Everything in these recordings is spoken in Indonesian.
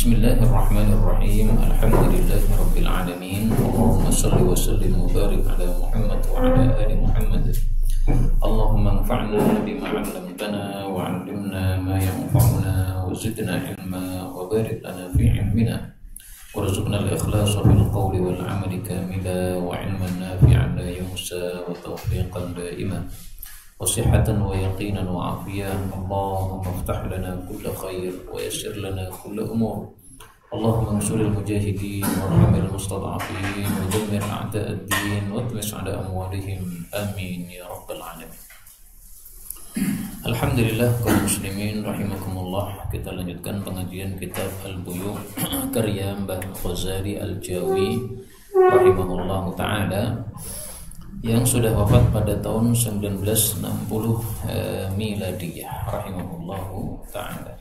Bismillahirrahmanirrahim. Alhamdulillahirabbil alamin. Allahumma shalli wa sallim wa barik ala Muhammad wa ala ali Muhammad. Allahumma anfa'na bima 'allamtana wa 'allimna ma yanfa'una wa zidna ilma wa barik lana fi ilmina. Warzuqna al-ikhlasa fil qawli wal 'amali kamila wa 'ilman nafi'an la yuhsa wa tawfiqan da'iman. وصحة ويقينا وعافية. اللهم افتح لنا كل خير ويسر لنا كل أمور. اللهم انصر المجاهدين وارحم المستضعفين ودمر أعداء الدين واطمس على أموالهم آمين يا رب العالمين. Alhamdulillah kaum muslimin rahimakumullah. Kita lanjutkan pengajian kitab Al-Buyu' karya Mbah Ghazali Al-Jawi rahimahullahu ta'ala, yang sudah wafat pada tahun 1960 miladiyah rahimahullahu ta'ala.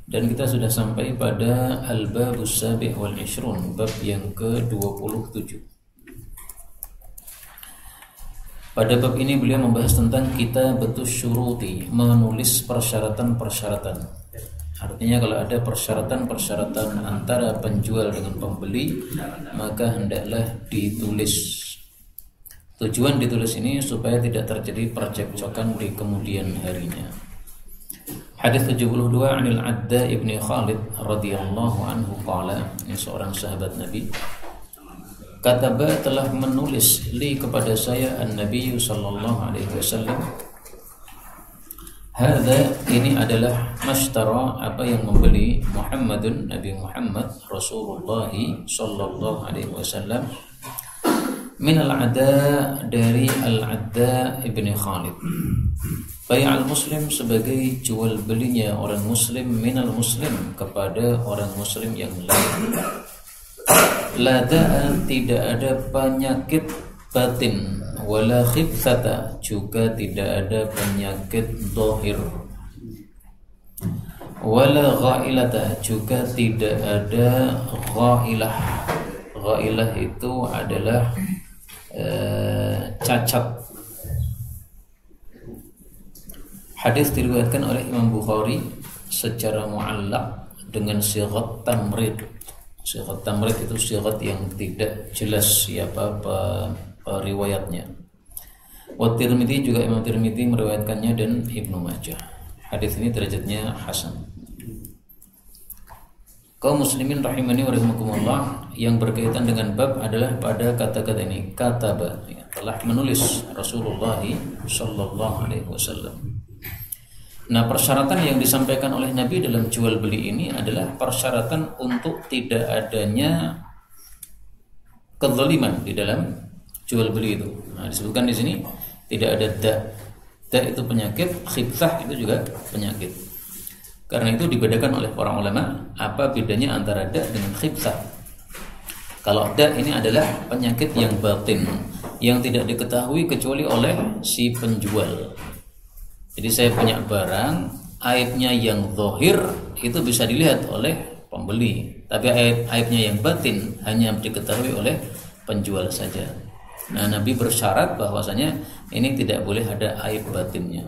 Dan kita sudah sampai pada Al-Babus Sabi' wal Ishrun, bab yang ke-27. Pada bab ini beliau membahas tentang kitabatus syuruti, menulis persyaratan-persyaratan. Artinya kalau ada persyaratan-persyaratan antara penjual dengan pembeli, maka hendaklah ditulis. Tujuan ditulis ini supaya tidak terjadi percekcokan di kemudian harinya. Hadis 72 anil Adda ibni Khalid radhiyallahu anhu qala, ini seorang sahabat Nabi, kataba telah menulis li kepada saya an-Nabi sallallahu alaihi wasallam, hadza ini adalah mashtara, apa yang membeli, Muhammadun Nabi Muhammad Rasulullah sallallahu alaihi wasallam, min al-Adda dari al-Adda ibni Khalid, bay'al muslim sebagai jual belinya orang muslim, minal muslim kepada orang muslim yang lain. La da'a tidak ada penyakit batin, wala khibthata juga tidak ada penyakit zahir, wala ghailata juga tidak ada ghailah. Ghailah itu adalah cacat. Hadis diriwayatkan oleh Imam Bukhari secara mu'allaq dengan sighat tamrid. Sighat tamrid itu sighat yang tidak jelas siapa riwayatnya. Wa Tirmidzi juga, Imam Tirmidzi meriwayatkannya, dan Ibnu Majah. Hadis ini derajatnya hasan. Kaum muslimin rahimani wa rahimakumullah, yang berkaitan dengan bab adalah pada kata-kata ini, kataba, telah menulis Rasulullah sallallahu alaihi wasallam. Nah, persyaratan yang disampaikan oleh Nabi dalam jual beli ini adalah persyaratan untuk tidak adanya kezaliman di dalam jual beli itu. Nah, disebutkan di sini tidak ada da. Da itu penyakit, khibthah itu juga penyakit. Karena itu dibedakan oleh para ulama apa bedanya antara da dengan khibthah. Kalau da ini adalah penyakit yang batin, yang tidak diketahui kecuali oleh si penjual. Jadi saya punya barang, aibnya yang zahir itu bisa dilihat oleh pembeli, tapi aibnya yang batin hanya diketahui oleh penjual saja. Nah, Nabi bersyarat bahwasanya ini tidak boleh ada aib batinnya.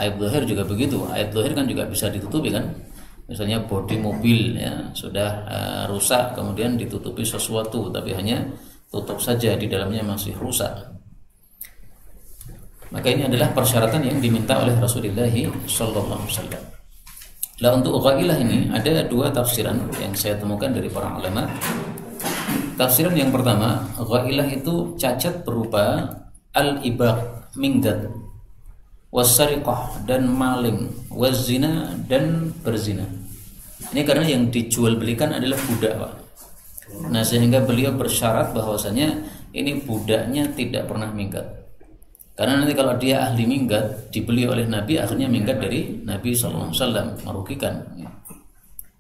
Aib zahir juga begitu. Aib zahir kan juga bisa ditutupi kan. Misalnya bodi mobil ya sudah rusak, kemudian ditutupi sesuatu, tapi hanya tutup saja, di dalamnya masih rusak. Maka ini adalah persyaratan yang diminta oleh Rasulullah sallallahu alaihi wasallam. Lah, untuk ghailah ini ada dua tafsiran yang saya temukan dari para ulama. Tafsiran yang pertama, ghailah itu cacat berupa al-ibaq, minggat, wasariqah dan maling, wazina dan berzina. Ini karena yang dijual belikan adalah budak, Pak. Nah, sehingga beliau bersyarat bahwasanya ini budaknya tidak pernah minggat. Karena nanti kalau dia ahli minggat, dibeli oleh Nabi, akhirnya minggat dari Nabi sallallahu alaihi wasallam, merugikan.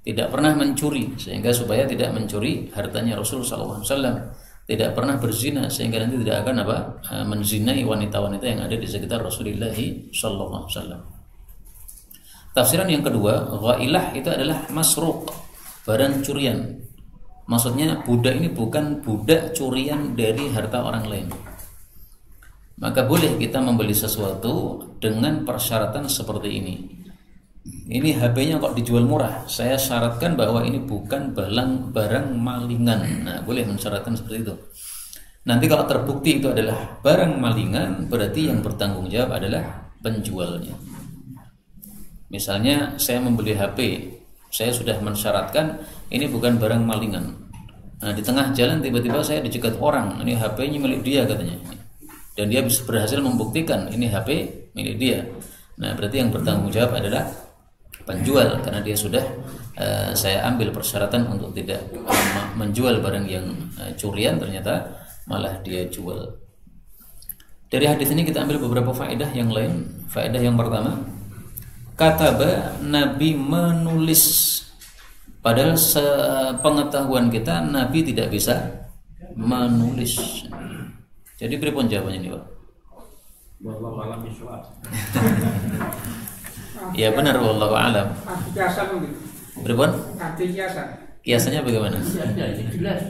Tidak pernah mencuri, sehingga supaya tidak mencuri hartanya Rasul sallallahu alaihi wasallam. Tidak pernah berzina, sehingga nanti tidak akan menzinai wanita-wanita yang ada di sekitar Rasulullah sallallahu alaihi wasallam. Tafsiran yang kedua, ghailah itu adalah masruq, barang curian. Maksudnya budak ini bukan budak curian dari harta orang lain. Maka boleh kita membeli sesuatu dengan persyaratan seperti ini. ini HP-nya kok dijual murah, saya syaratkan bahwa ini bukan barang malingan. Nah, boleh mensyaratkan seperti itu. Nanti kalau terbukti itu adalah barang malingan, berarti yang bertanggung jawab adalah penjualnya. Misalnya saya membeli HP, saya sudah mensyaratkan ini bukan barang malingan. Nah, di tengah jalan tiba-tiba saya dicegat orang, ini HP-nya milik dia katanya. Dan dia bisa berhasil membuktikan ini HP milik dia. Nah, berarti yang bertanggung jawab adalah penjual, karena dia sudah saya ambil persyaratan untuk tidak menjual barang yang curian, ternyata malah dia jual. Dari hadis ini kita ambil beberapa faedah yang lain. Faedah yang pertama, kataba, Nabi menulis. Padahal sepengetahuan kita Nabi tidak bisa menulis. Jadi pripun jawabannya ini, Pak? Wallahu a'lam bishawab. Ya benar, wallahu a'lam. Kiasan gitu. Pripun? Kiasan. Kiasannya bagaimana? Jelas.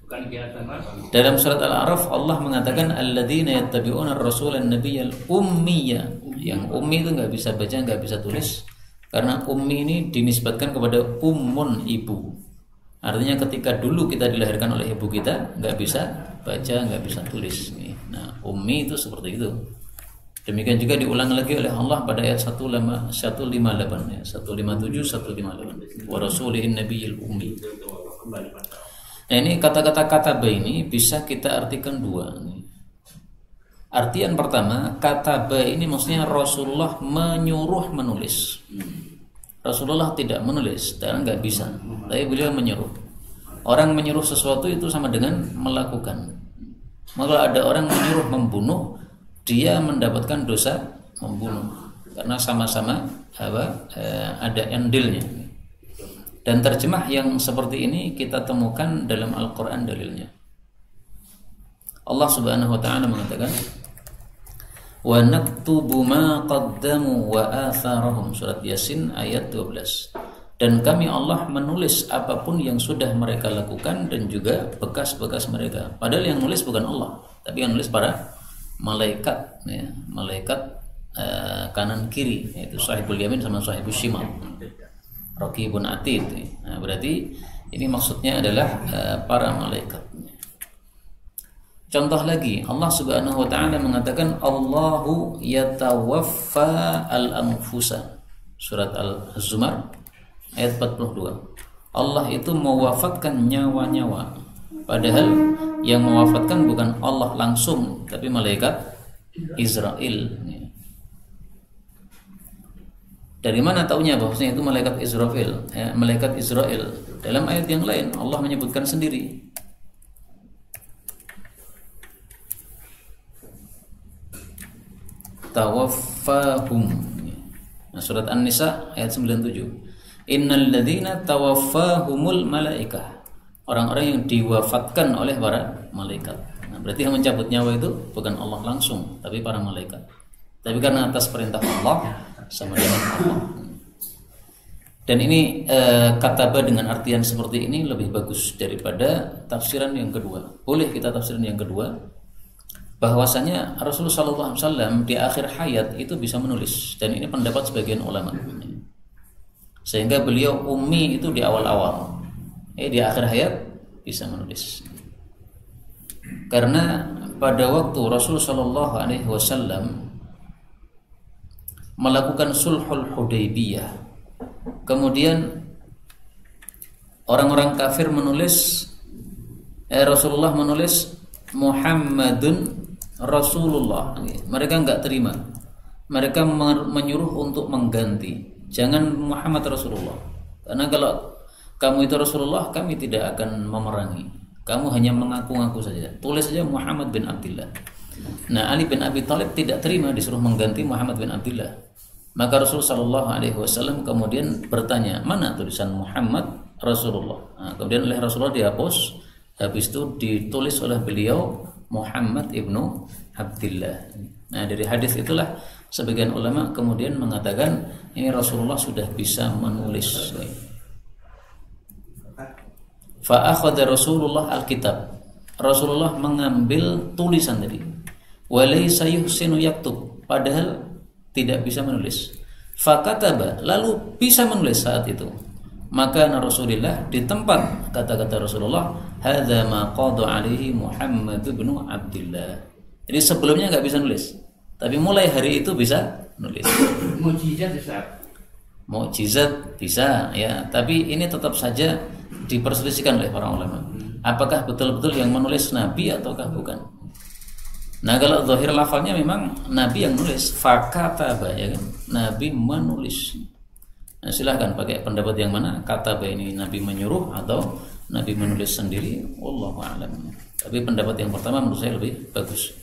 Bukan kiasan apa? Dalam surat Al-A'raf Allah mengatakan alladzina yattabi'una ar-rasulan nabiyyal ummiyya. Yang ummi itu enggak bisa baca, enggak bisa tulis. Karena ummi ini dinisbatkan kepada ummun, ibu. Artinya ketika dulu kita dilahirkan oleh ibu kita enggak bisa baca, enggak bisa tulis. Nah, ummi itu seperti itu. Demikian juga diulang lagi oleh Allah pada ayat 158 ya, 157 158. Wa rasulihin nabiyil ummi. Nah, ini kata-kata kataba ini bisa kita artikan dua. Artian pertama, kataba ini maksudnya Rasulullah menyuruh menulis. Rasulullah tidak menulis, dan nggak bisa, tapi beliau menyuruh. Orang menyuruh sesuatu itu sama dengan melakukan. Maka ada orang menyuruh membunuh, dia mendapatkan dosa membunuh, karena sama-sama ada andilnya. Dan terjemah yang seperti ini kita temukan dalam Al-Quran dalilnya. Allah Subhanahu wa ta'ala mengatakan, wa naktubu ma qaddamu wa atharahum, surat Yasin ayat 12. Dan kami Allah menulis apapun yang sudah mereka lakukan dan juga bekas-bekas mereka. Padahal yang nulis bukan Allah, tapi yang nulis para malaikat ya, malaikat kanan kiri, yaitu sahibul yamin sama sahibul shimal, Raqibun Atid. Nah, berarti ini maksudnya adalah para malaikat. Contoh lagi, Allah Subhanahu wa taala mengatakan Allahu yatawaffa al-anfusa. Surat Al-Zumar ayat 42. Allah itu mewafatkan nyawa-nyawa. Padahal yang mewafatkan bukan Allah langsung, tapi malaikat Israel. Dari mana taunya bahwasanya itu malaikat Israel? Ya, malaikat Israel. Dalam ayat yang lain Allah menyebutkan sendiri. Tawaffahum. Nah, surat An-Nisa ayat 97. Innal ladzina tawaffahumul malaikah. Orang-orang yang diwafatkan oleh para malaikat. Nah, berarti yang mencabut nyawa itu bukan Allah langsung, tapi para malaikat. Tapi karena atas perintah Allah, sama dengan Allah. Dan ini kataba dengan artian seperti ini lebih bagus daripada tafsiran yang kedua. Boleh kita tafsiran yang kedua, bahwasanya Rasulullah SAW di akhir hayat itu bisa menulis, dan ini pendapat sebagian ulama. Sehingga beliau ummi itu di awal-awal, di akhir hayat bisa menulis. Karena pada waktu Rasulullah SAW melakukan sulhul Hudaybiyah, kemudian orang-orang kafir menulis, Rasulullah menulis Muhammadun Rasulullah. Mereka enggak terima. Mereka menyuruh untuk mengganti, jangan Muhammad Rasulullah, karena kalau kamu itu Rasulullah, kami tidak akan memerangi. Kamu hanya mengaku-ngaku saja. Tulis saja Muhammad bin Abdullah. Nah, Ali bin Abi Thalib tidak terima disuruh mengganti Muhammad bin Abdullah. Maka Rasulullah SAW kemudian bertanya, mana tulisan Muhammad Rasulullah? Nah, kemudian oleh Rasulullah dihapus. Habis itu ditulis oleh beliau Muhammad ibnu Abdullah. Nah, dari hadis itulah sebagian ulama kemudian mengatakan ini Rasulullah sudah bisa menulis. Fa akhadha Rasulullah al-kitab. Rasulullah mengambil tulisan tadi. Wa laysa yuhsinu yaktub, padahal tidak bisa menulis. Fakataba, lalu bisa menulis saat itu. Maka Rasulullah di tempat kata-kata Rasulullah, hadza ma qada alaihi Muhammad bin Abdullah. Jadi sebelumnya nggak bisa nulis, tapi mulai hari itu bisa nulis. Mukjizat besar. Mukjizat bisa ya, tapi ini tetap saja diperselisihkan oleh para ulama. Apakah betul-betul yang menulis Nabi ataukah bukan? Nah, kalau zahir lafalnya memang Nabi yang nulis, fakataba ya kan? Nabi menulis. Nah, silahkan pakai pendapat yang mana, kataba ini Nabi menyuruh atau Nabi menulis sendiri, wallahu a'lam. Tapi pendapat yang pertama menurut saya lebih bagus.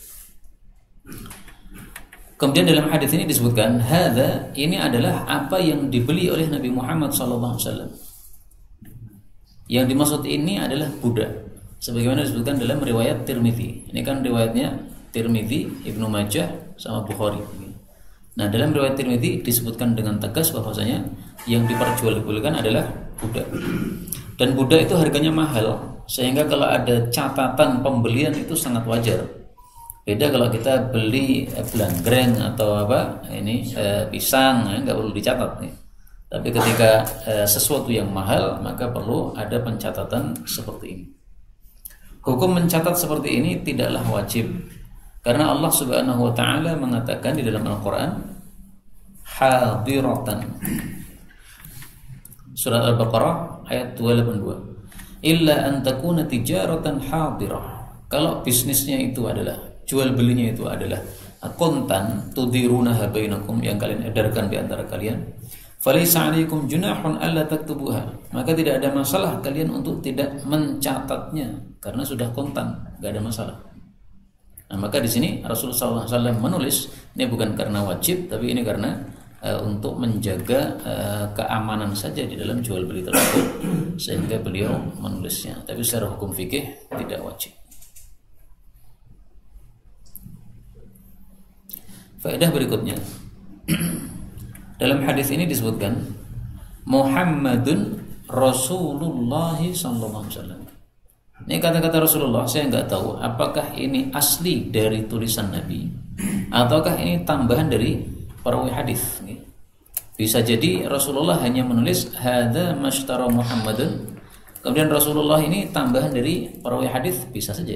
Kemudian dalam hadis ini disebutkan hadza, ini adalah apa yang dibeli oleh Nabi Muhammad SAW. Yang dimaksud ini adalah budak, sebagaimana disebutkan dalam riwayat Tirmidzi. Ini kan riwayatnya Tirmidzi, Ibnu Majah sama Bukhari. Nah, dalam riwayat Tirmidzi disebutkan dengan tegas bahwasanya yang diperjualbelikan adalah budak. Dan budak itu harganya mahal, sehingga kalau ada catatan pembelian itu sangat wajar. Beda kalau kita beli belangreng atau apa ini pisang, nggak perlu dicatat nih. Tapi ketika sesuatu yang mahal, maka perlu ada pencatatan seperti ini. Hukum mencatat seperti ini tidaklah wajib, karena Allah Subhanahu wa taala mengatakan di dalam Al-Qur'an hadiratan. Surat Al-Baqarah ayat 282. Illa an takuna tijaratan hadirah. Kalau bisnisnya itu adalah, jual belinya itu adalah kontan, tudirunaha bainakum, yang kalian edarkan di antara kalian, falaysa 'alaikum junahun alla taktubuha, maka tidak ada masalah kalian untuk tidak mencatatnya karena sudah kontan, enggak ada masalah. Nah, maka di sini Rasulullah SAW menulis, ini bukan karena wajib, tapi ini karena untuk menjaga keamanan saja di dalam jual beli tersebut, sehingga beliau menulisnya. Tapi secara hukum fikih tidak wajib. Faedah berikutnya, dalam hadis ini disebutkan Muhammadun Rasulullah sallallahu alaihi wasallam. Ini kata-kata Rasulullah, saya nggak tahu apakah ini asli dari tulisan Nabi ataukah ini tambahan dari perawi hadis. Bisa jadi Rasulullah hanya menulis hadza mashtara Muhammadun, kemudian Rasulullah ini tambahan dari perawi hadis, bisa saja.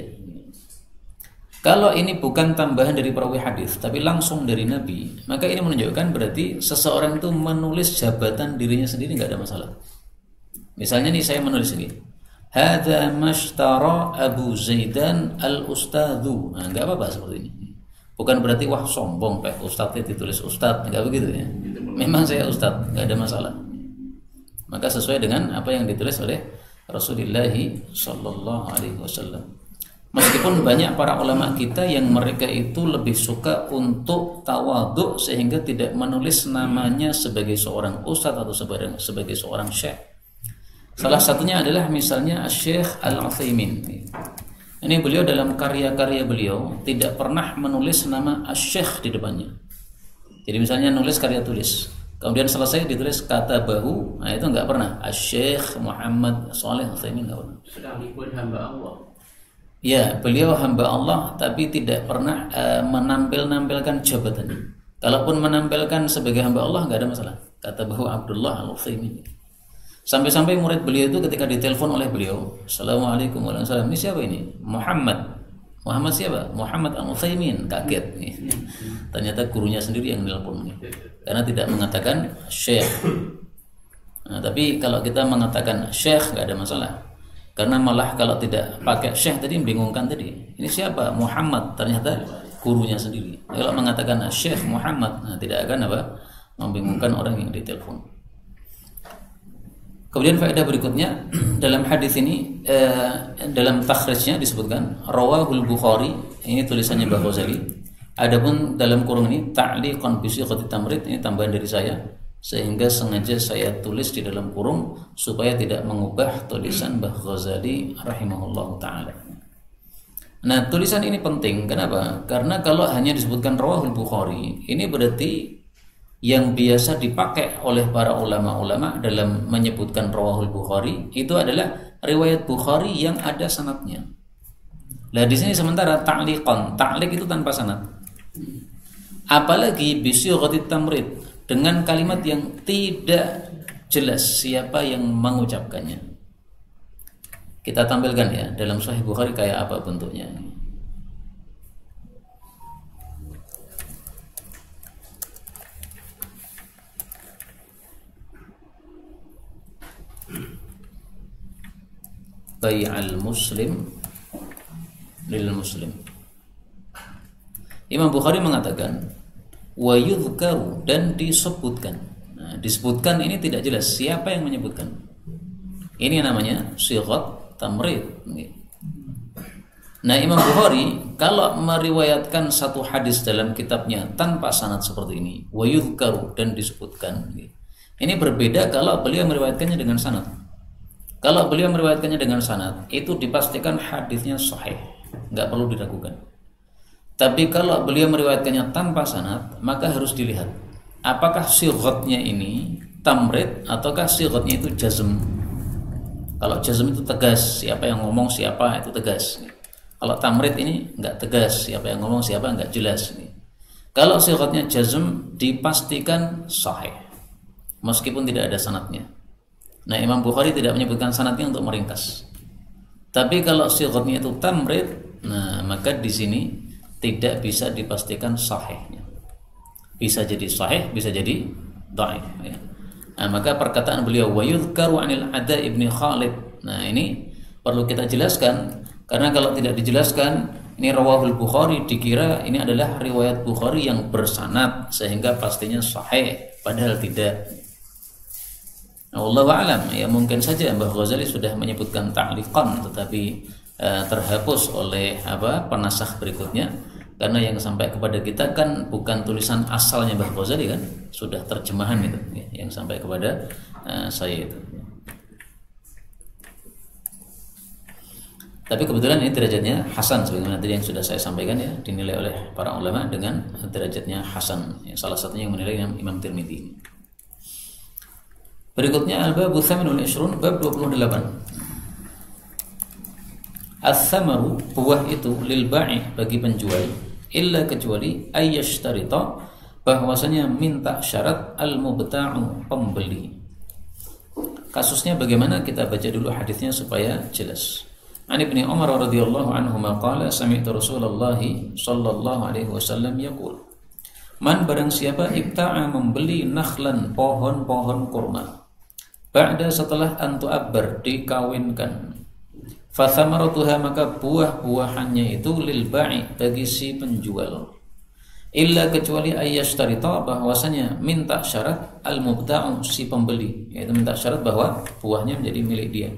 Kalau ini bukan tambahan dari perawi hadis tapi langsung dari Nabi, maka ini menunjukkan berarti seseorang itu menulis jabatan dirinya sendiri, nggak ada masalah. Misalnya nih saya menulis ini, hadza mashtara Abu Zaidan al-Ustadzu. Nah, enggak apa-apa seperti ini. Bukan berarti wah sombong Pak Ustadznya ditulis Ustadz, enggak begitu ya. Memang saya Ustadz, enggak ada masalah. Maka sesuai dengan apa yang ditulis oleh Rasulullah sallallahu alaihi wasallam. Meskipun banyak para ulama kita yang mereka itu lebih suka untuk tawadhu sehingga tidak menulis namanya sebagai seorang ustadz atau sebagai seorang syekh. Salah satunya adalah misalnya Syekh Al-Utsaimin. Ini beliau dalam karya-karya beliau tidak pernah menulis nama Syekh di depannya. Jadi misalnya nulis karya tulis, kemudian selesai ditulis kata bahu, nah itu enggak pernah. Syekh Muhammad Shalih Al-Utsaimin enggak pernah. Sekalipun hamba Allah. Ya, beliau hamba Allah tapi tidak pernah menampilkan jabatannya. Kalaupun menampilkan sebagai hamba Allah enggak ada masalah. Kata bahu Abdullah Al-Utsaimin. Sampai-sampai murid beliau itu ketika ditelepon oleh beliau, Assalamualaikum warahmatullahi wabarakatuh, ini siapa ini? Muhammad siapa? Muhammad Al-Utsaimin. Kaget nih. Ternyata gurunya sendiri yang nelpon nih. Karena tidak mengatakan Syekh. Nah, tapi kalau kita mengatakan Syekh enggak ada masalah. Karena malah kalau tidak pakai Syekh tadi membingungkan tadi. Ini siapa? Muhammad, ternyata gurunya sendiri. Kalau mengatakan Syekh Muhammad, nah, tidak akan apa? Membingungkan orang yang ditelepon. Kemudian faedah berikutnya dalam hadis ini dalam takhrijnya disebutkan rawahul Bukhari, ini tulisannya Mbah Ghazali. Adapun dalam kurung ini ta'liqan bi sighati tamrid, ini tambahan dari saya sehingga sengaja saya tulis di dalam kurung supaya tidak mengubah tulisan Mbah Ghazali rahimahullahu taala. Nah, tulisan ini penting kenapa? Karena kalau hanya disebutkan rawahul Bukhari, ini berarti yang biasa dipakai oleh para ulama-ulama dalam menyebutkan rawahul Bukhari itu adalah riwayat Bukhari yang ada sanadnya. Nah, di sini sementara ta'liq itu tanpa sanad. Apalagi bi sighatit tamrid, dengan kalimat yang tidak jelas siapa yang mengucapkannya. Kita tampilkan ya dalam Sahih Bukhari kayak apa bentuknya. Bai'al muslim lil muslim. Imam Bukhari mengatakan wa yudhkaru, dan disebutkan. Nah, disebutkan ini tidak jelas siapa yang menyebutkan. Ini namanya sighat tamrid. Nah, Imam Bukhari kalau meriwayatkan satu hadis dalam kitabnya tanpa sanad seperti ini, wa yudhkaru, dan disebutkan. Ini berbeda kalau beliau meriwayatkannya dengan sanad. Kalau beliau meriwayatkannya dengan sanad, itu dipastikan hadisnya sahih, nggak perlu diragukan. Tapi kalau beliau meriwayatkannya tanpa sanad, maka harus dilihat apakah sighatnya ini tamrid ataukah sighatnya itu jazm. Kalau jazm itu tegas, siapa yang ngomong siapa itu tegas. Kalau tamrid ini nggak tegas, siapa yang ngomong siapa nggak jelas. Kalau sighatnya jazm dipastikan sahih, meskipun tidak ada sanadnya. Nah, Imam Bukhari tidak menyebutkan sanadnya untuk meringkas. Tapi kalau sighatnya itu tamrid, nah maka di sini tidak bisa dipastikan sahihnya. Bisa jadi sahih, bisa jadi dhaif. Ya. Nah, maka perkataan beliau wa yudhkaru 'anil Ada ibni Khalid. Nah, ini perlu kita jelaskan karena kalau tidak dijelaskan, ini rawahul Bukhari dikira ini adalah riwayat Bukhari yang bersanad sehingga pastinya sahih, padahal tidak. Wallahu a'lam, ya mungkin saja Mbah Ghazali sudah menyebutkan ta'liqan tetapi terhapus oleh penasakh berikutnya, karena yang sampai kepada kita kan bukan tulisan asalnya Mbah Ghazali kan, sudah terjemahan itu ya, yang sampai kepada saya itu. Tapi kebetulan ini derajatnya hasan sebagaimana tadi yang sudah saya sampaikan ya, dinilai oleh para ulama dengan derajatnya hasan. Ya, salah satunya yang menilai Imam Tirmidzi. Berikutnya al-babu tsaminul 20, bab 28. As-samaru, buah itu lil ba'i, bagi penjual, illa kecuali ayyashtarita, bahwasanya minta syarat al-mubta'u, pembeli. Kasusnya bagaimana, kita baca dulu hadisnya supaya jelas. An Ibnu Umar radhiyallahu anhu qala sami'tu Rasulullah sallallahu alaihi wasallam yaqul, man barang siapa ibta'a, membeli nakhlan, pohon-pohon kurma, ba'da setelah antu'abbar, dikawinkan, fathamaratuha, maka buah-buahannya itu lil ba'i, bagi si penjual, illa kecuali ayyashtarita, bahwasanya minta syarat al-mubta'u, si pembeli, yaitu minta syarat bahwa buahnya menjadi milik dia.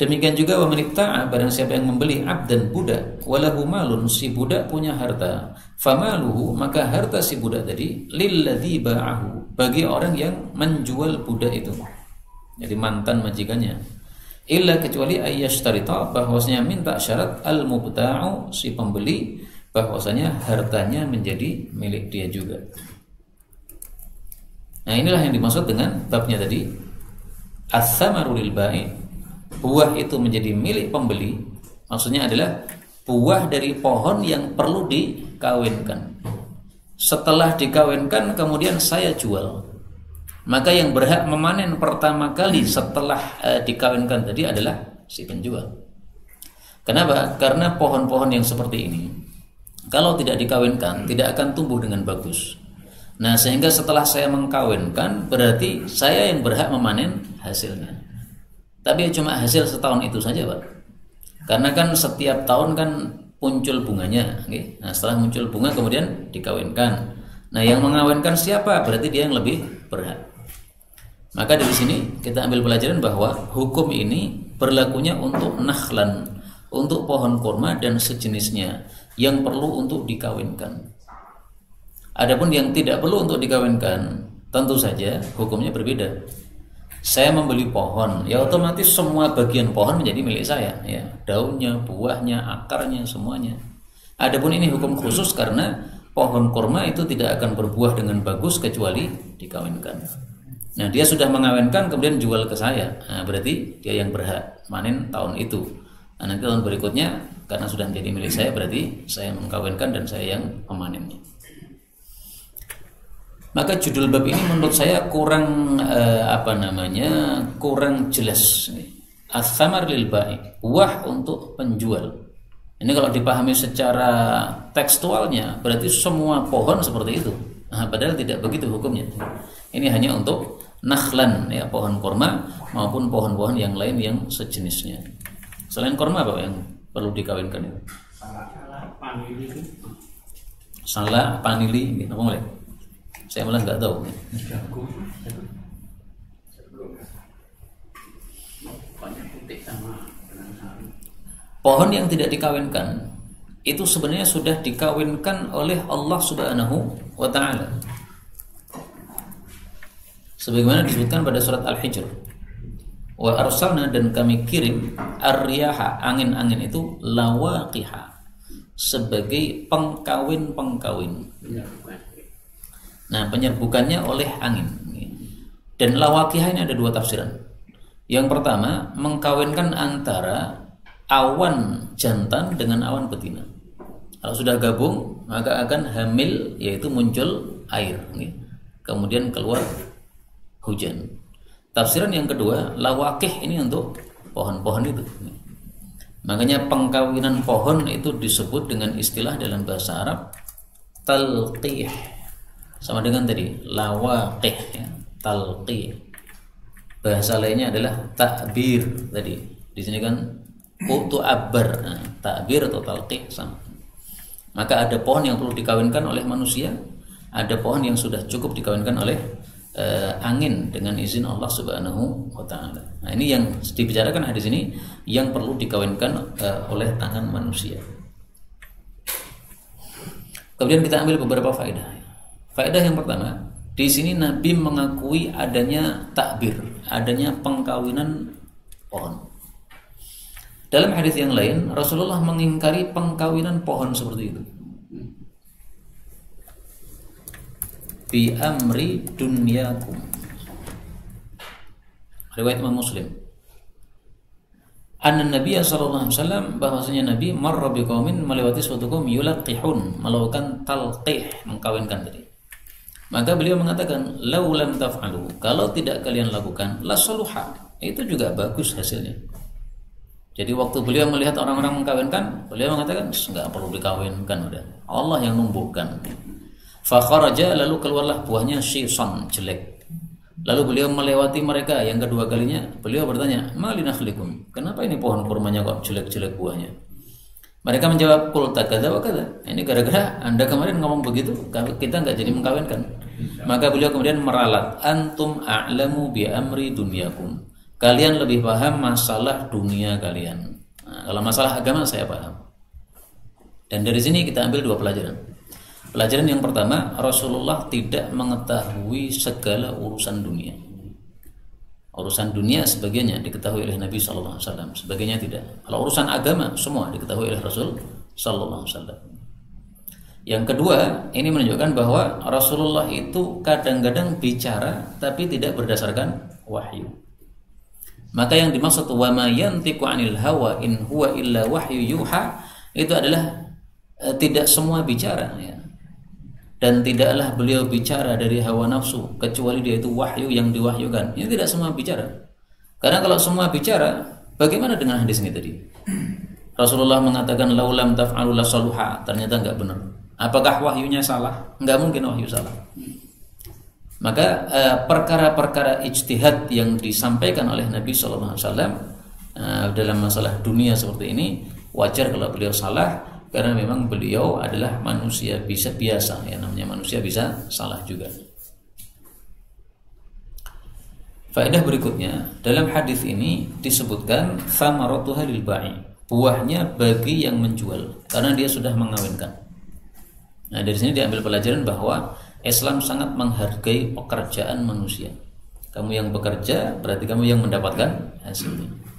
Demikian juga wa man ibta'a, barang siapa yang membeli abdan, budak, walahu malun, si budak punya harta, famaluhu, maka harta si budak tadi lilladzi ba'ahu, bagi orang yang menjual budak itu, jadi mantan majikannya, illa kecuali ayyashtarita, bahwasanya minta syarat al-mubta'u, si pembeli, bahwasanya hartanya menjadi milik dia juga. Nah, inilah yang dimaksud dengan babnya tadi, as-samaru lil ba'i, buah itu menjadi milik pembeli, maksudnya adalah buah dari pohon yang perlu dikawinkan. Setelah dikawinkan kemudian saya jual, maka yang berhak memanen pertama kali setelah dikawinkan tadi adalah si penjual. Kenapa? Karena pohon-pohon yang seperti ini kalau tidak dikawinkan tidak akan tumbuh dengan bagus. Nah, sehingga setelah saya mengkawinkan berarti saya yang berhak memanen hasilnya. Tapi cuma hasil setahun itu saja, Pak. Karena kan setiap tahun kan muncul bunganya, okay? Nah, setelah muncul bunga kemudian dikawinkan. Nah, yang mengawinkan siapa? Berarti dia yang lebih berhak. Maka dari sini kita ambil pelajaran bahwa hukum ini berlakunya untuk nakhlan, untuk pohon kurma dan sejenisnya yang perlu untuk dikawinkan. Adapun yang tidak perlu untuk dikawinkan, tentu saja hukumnya berbeda. Saya membeli pohon, ya otomatis semua bagian pohon menjadi milik saya, ya, daunnya, buahnya, akarnya, semuanya. Adapun ini hukum khusus karena pohon kurma itu tidak akan berbuah dengan bagus kecuali dikawinkan. Nah, dia sudah mengawinkan kemudian jual ke saya, nah, berarti dia yang berhak manen tahun itu. Nah, nanti tahun berikutnya karena sudah menjadi milik saya berarti saya mengkawinkan dan saya yang memanennya. Maka judul bab ini menurut saya kurang kurang jelas. As-samar lil bai, buah untuk penjual. Ini kalau dipahami secara tekstualnya berarti semua pohon seperti itu. Nah, padahal tidak begitu hukumnya. Ini hanya untuk nakhlan, ya, pohon kurma maupun pohon-pohon yang lain yang sejenisnya. Selain kurma apa yang perlu dikawinkan itu? Salah, panili, gitu, boleh. Saya malah nggak tahu. Pohon yang tidak dikawinkan itu sebenarnya sudah dikawinkan oleh Allah Subhanahu wa Ta'ala. Sebagaimana disebutkan pada surat Al-Hijr. Wa arsalna, dan kami kirim ar-riyaha, angin-angin itu, lawaqiha, sebagai pengkawin-pengkawin. Nah, penyerbukannya oleh angin. Dan lawaqiha ini ada dua tafsiran. Yang pertama, mengkawinkan antara awan jantan dengan awan betina. Kalau sudah gabung, maka akan hamil, yaitu muncul air, kemudian keluar hujan. Tafsiran yang kedua, lawaqih ini untuk pohon-pohon itu. Makanya pengkawinan pohon itu disebut dengan istilah dalam bahasa Arab talqih. Sama dengan tadi lawaqih, ya, talqih. Bahasa lainnya adalah takbir tadi. Di sini kan tu'abbar, nah, takbir atau talqih sama. Maka ada pohon yang perlu dikawinkan oleh manusia, ada pohon yang sudah cukup dikawinkan oleh angin dengan izin Allah Subhanahu wa Ta'ala. Nah, ini yang dibicarakan hadis ini yang perlu dikawinkan oleh tangan manusia. Kemudian kita ambil beberapa faedah. Faedah yang pertama, di sini Nabi mengakui adanya takbir, adanya pengkawinan pohon. Dalam hadis yang lain, Rasulullah mengingkari pengkawinan pohon seperti itu. Bi amri dunyakum. Riwayat Imam Muslim. Anna Nabi sallallahu alaihi wasallam, bahwasanya Nabi marra biqaumin, melewati suatu kaum yulaqihun, melakukan talqih, mengkawinkan tadi. Maka beliau mengatakan, "Lau lam taf'alu," kalau tidak kalian lakukan, la saluha, itu juga bagus hasilnya. Jadi waktu beliau melihat orang-orang mengkawinkan, beliau mengatakan, enggak perlu dikawinkan, udah. Allah yang numbuhkan. Fa kharaja, lalu keluarlah buahnya syisan, jelek. Lalu beliau melewati mereka yang kedua kalinya, beliau bertanya, "Ma linakhlikum?" Kenapa ini pohon kurmanya kok jelek-jelek buahnya? Mereka menjawab, "Qul takadza wa kadza." Ini gara-gara Anda kemarin ngomong begitu, kita enggak jadi mengkawinkan. Maka beliau kemudian meralat, "Antum a'lamu bi amri dunyakum." Kalian lebih paham masalah dunia kalian. Nah, kalau masalah agama saya paham. Dan dari sini kita ambil dua pelajaran. Pelajaran yang pertama, Rasulullah tidak mengetahui segala urusan dunia. Urusan dunia sebagiannya diketahui oleh Nabi sallallahu alaihi wasallam, sebagainya tidak. Kalau urusan agama semua diketahui oleh Rasul sallallahu alaihi wasallam. Yang kedua, ini menunjukkan bahwa Rasulullah itu kadang-kadang bicara tapi tidak berdasarkan wahyu. Maka yang dimaksud wa ma yantiqu 'anil hawa in huwa illa wahyu yuha, itu adalah tidak semua bicara, ya. Dan tidaklah beliau bicara dari hawa nafsu kecuali dia itu wahyu yang diwahyukan. Ini tidak semua bicara. Karena kalau semua bicara, bagaimana dengan hadis ini tadi? Rasulullah mengatakan laulam taf'alu la saluha, ternyata enggak benar. Apakah wahyunya salah? Enggak mungkin wahyu salah. Maka perkara-perkara ijtihad yang disampaikan oleh Nabi sallallahu alaihi wasallam dalam masalah dunia seperti ini, wajar kalau beliau salah. Karena memang beliau adalah manusia biasa, ya, namanya manusia bisa salah juga. Faedah berikutnya, dalam hadis ini disebutkan thamaratuha lil bai, buahnya bagi yang menjual, karena dia sudah mengawinkan. Nah, dari sini diambil pelajaran bahwa Islam sangat menghargai pekerjaan manusia. Kamu yang bekerja berarti kamu yang mendapatkan hasilnya.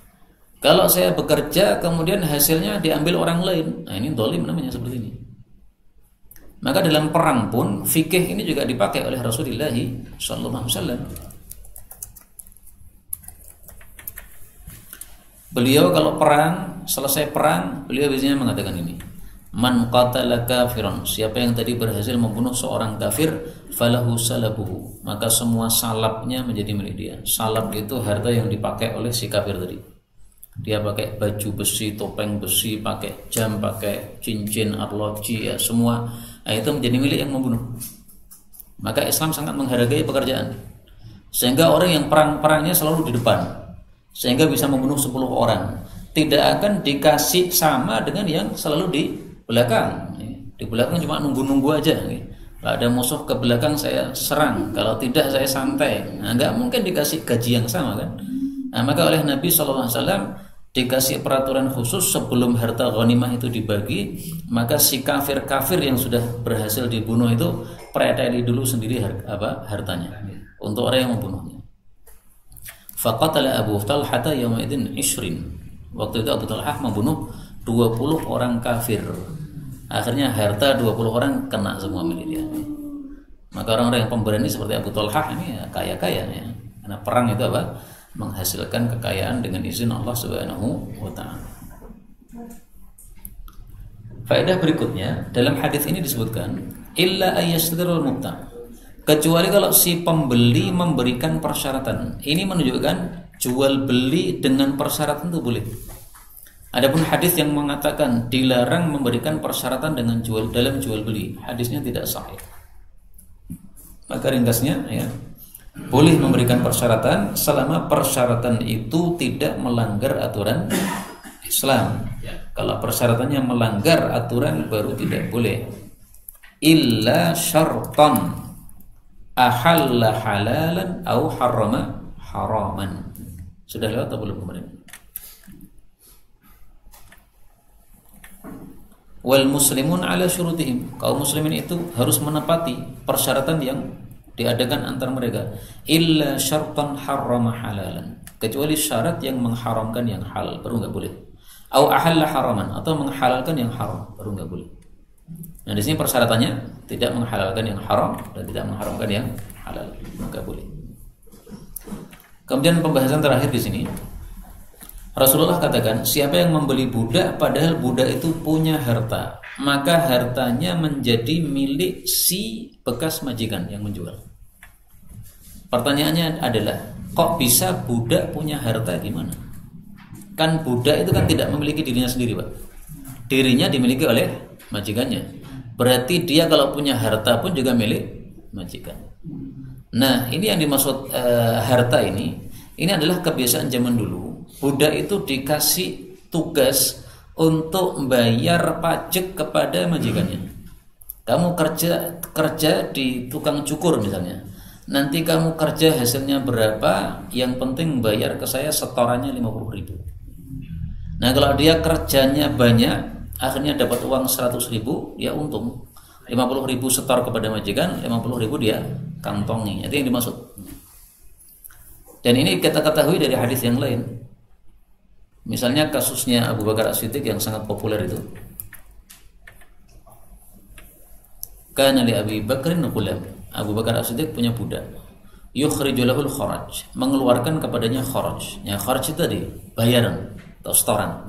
Kalau saya bekerja kemudian hasilnya diambil orang lain, nah ini zalim namanya seperti ini. Maka dalam perang pun fikih ini juga dipakai oleh Rasulullah sallallahu alaihi wasallam. Beliau kalau perang, selesai perang, beliau biasanya mengatakan ini, Man qatala kafiran, siapa yang tadi berhasil membunuh seorang kafir, falahu salabuhu, maka semua salabnya menjadi milik dia. Salab itu harta yang dipakai oleh si kafir tadi. Dia pakai baju besi, topeng besi, pakai jam, pakai cincin, arloji, ya semua. Nah, itu menjadi milik yang membunuh. Maka Islam sangat menghargai pekerjaan, sehingga orang yang perang-perangnya selalu di depan, sehingga bisa membunuh 10 orang. Tidak akan dikasih sama dengan yang selalu di belakang. Di belakang cuma nunggu-nunggu aja. Kalau ada musuh ke belakang saya serang, kalau tidak saya santai. Nah, nggak mungkin dikasih gaji yang sama kan. Nah, maka oleh Nabi SAW dikasih peraturan khusus sebelum harta ghanimah itu dibagi, maka si kafir-kafir yang sudah berhasil dibunuh itu preteli dulu sendiri hartanya untuk orang yang membunuhnya. Faqatala Abu Talhah yawma idzin 20. Waktu itu Abu Talhah membunuh 20 orang kafir. Akhirnya harta 20 orang kena semua milik dia. Maka orang-orang yang pemberani seperti Abu Talhah ini ya kaya-kaya ya. Karena perang itu menghasilkan kekayaan dengan izin Allah Subhanahu wa taala. Faedah berikutnya, dalam hadis ini disebutkan illa ayyasdirul mubta', kecuali kalau si pembeli memberikan persyaratan. Ini menunjukkan jual beli dengan persyaratan itu boleh. Adapun hadis yang mengatakan dilarang memberikan persyaratan dalam jual beli, hadisnya tidak sahih. Maka ringkasnya ya, boleh memberikan persyaratan selama persyaratan itu tidak melanggar aturan Islam. Kalau persyaratannya melanggar aturan baru tidak boleh. Illa syartan ahalla halalan au harrama haraman. Sudah lewat atau belum kemarin? Wal muslimun ala syurutihim, kaum muslimin itu harus menepati persyaratan yang diadakan antar mereka. Illa syartan harrama halalan, kecuali syarat yang mengharamkan yang halal, baru nggak boleh. Au ahalla haraman, atau menghalalkan yang haram, baru nggak boleh. Nah, di sini persyaratannya tidak menghalalkan yang haram dan tidak mengharamkan yang halal, maka boleh. Kemudian pembahasan terakhir di sini, Rasulullah katakan, siapa yang membeli budak padahal budak itu punya harta, maka hartanya menjadi milik si bekas majikan yang menjual. Pertanyaannya adalah, kok bisa budak punya harta gimana? Kan budak itu kan tidak memiliki dirinya sendiri, Pak. Dirinya dimiliki oleh majikannya. Berarti dia kalau punya harta pun juga milik majikan. Nah, ini yang dimaksud harta ini adalah kebiasaan zaman dulu. Budak itu dikasih tugas untuk bayar pajak kepada majikannya. Kamu kerja di tukang cukur misalnya. Nanti kamu kerja hasilnya berapa? Yang penting bayar ke saya setorannya 50.000. Nah, kalau dia kerjanya banyak, akhirnya dapat uang 100.000, dia untung. 50.000 setor kepada majikan, 50.000 dia kantongi. Itu yang dimaksud. Dan ini kita ketahui dari hadis yang lain. Misalnya kasusnya Abu Bakar As-Siddiq yang sangat populer itu. Kana li Abi Bakrin ghulam. Abu Bakar As-Siddiq punya budak. Yukhriju lahul kharaj, mengeluarkan kepadanya kharaj. Ya, kharaj itu tadi bayaran atau setoran.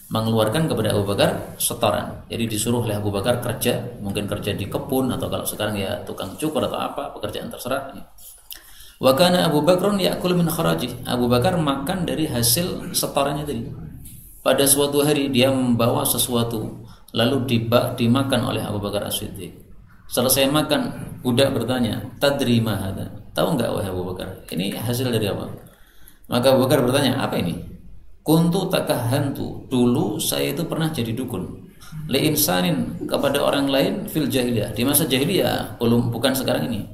Mengeluarkan kepada Abu Bakar setoran. Jadi disuruh oleh Abu Bakar kerja, mungkin kerja di kebun atau kalau sekarang ya tukang cukur atau apa, pekerjaan terserah. Wa kana Abu Bakrun ya'kul min kharaji. Abu Bakar makan dari hasil setorannya tadi. Pada suatu hari dia membawa sesuatu lalu dimakan oleh Abu Bakar As-Siddiq. Selesai makan, budak bertanya, "Tadri ma hadza?" Tahu enggak wahai Abu Bakar, ini hasil dari apa? Maka Abu Bakar bertanya, "Apa ini?" "Kuntu takahantu." Dulu saya itu pernah jadi dukun. Li insanin, kepada orang lain fil jahiliyah. Di masa jahiliyah, bukan sekarang ini.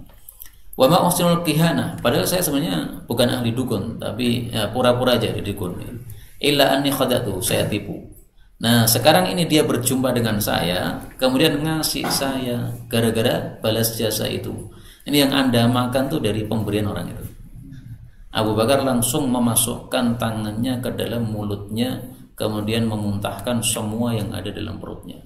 Wa ma uhsinul kihana, padahal saya sebenarnya bukan ahli dukun, tapi ya, pura-pura aja di dukun. Illa anni khadatu, saya tipu. Nah, sekarang ini dia berjumpa dengan saya, kemudian ngasih saya gara-gara balas jasa itu. Ini yang Anda makan tuh dari pemberian orang itu. Abu Bakar langsung memasukkan tangannya ke dalam mulutnya, kemudian memuntahkan semua yang ada dalam perutnya.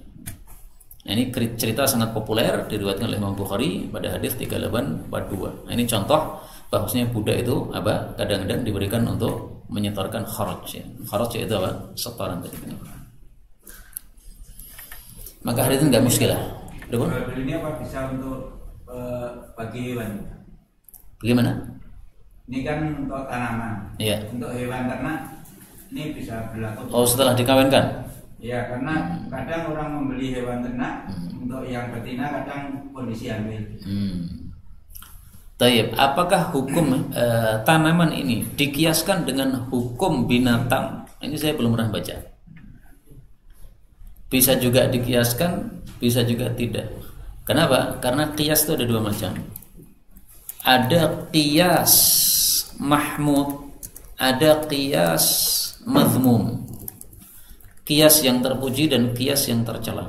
Nah, ini cerita sangat populer diriwayatkan oleh Imam Bukhari pada hadis 3842. Nah, ini contoh bahwasanya budak itu kadang-kadang diberikan untuk menyetorkan kharaj ya. Kharaj itu setoran tadi. maka hari itu nggak muskilah. Jual beli ini apa bisa untuk bagi hewan? Bagaimana? Ini kan untuk tanaman. Iya. Untuk hewan ternak ini bisa berlaku. Oh, setelah dikawinkan? Ya, karena kadang orang membeli hewan ternak untuk yang betina kadang kondisi hamil. Tayyib, apakah hukum tanaman ini dikiaskan dengan hukum binatang? Ini saya belum pernah baca. Bisa juga dikiaskan, bisa juga tidak. Kenapa? Karena kias itu ada dua macam. Ada kias mahmud, ada kias mazmum. Kias yang terpuji dan kias yang tercela.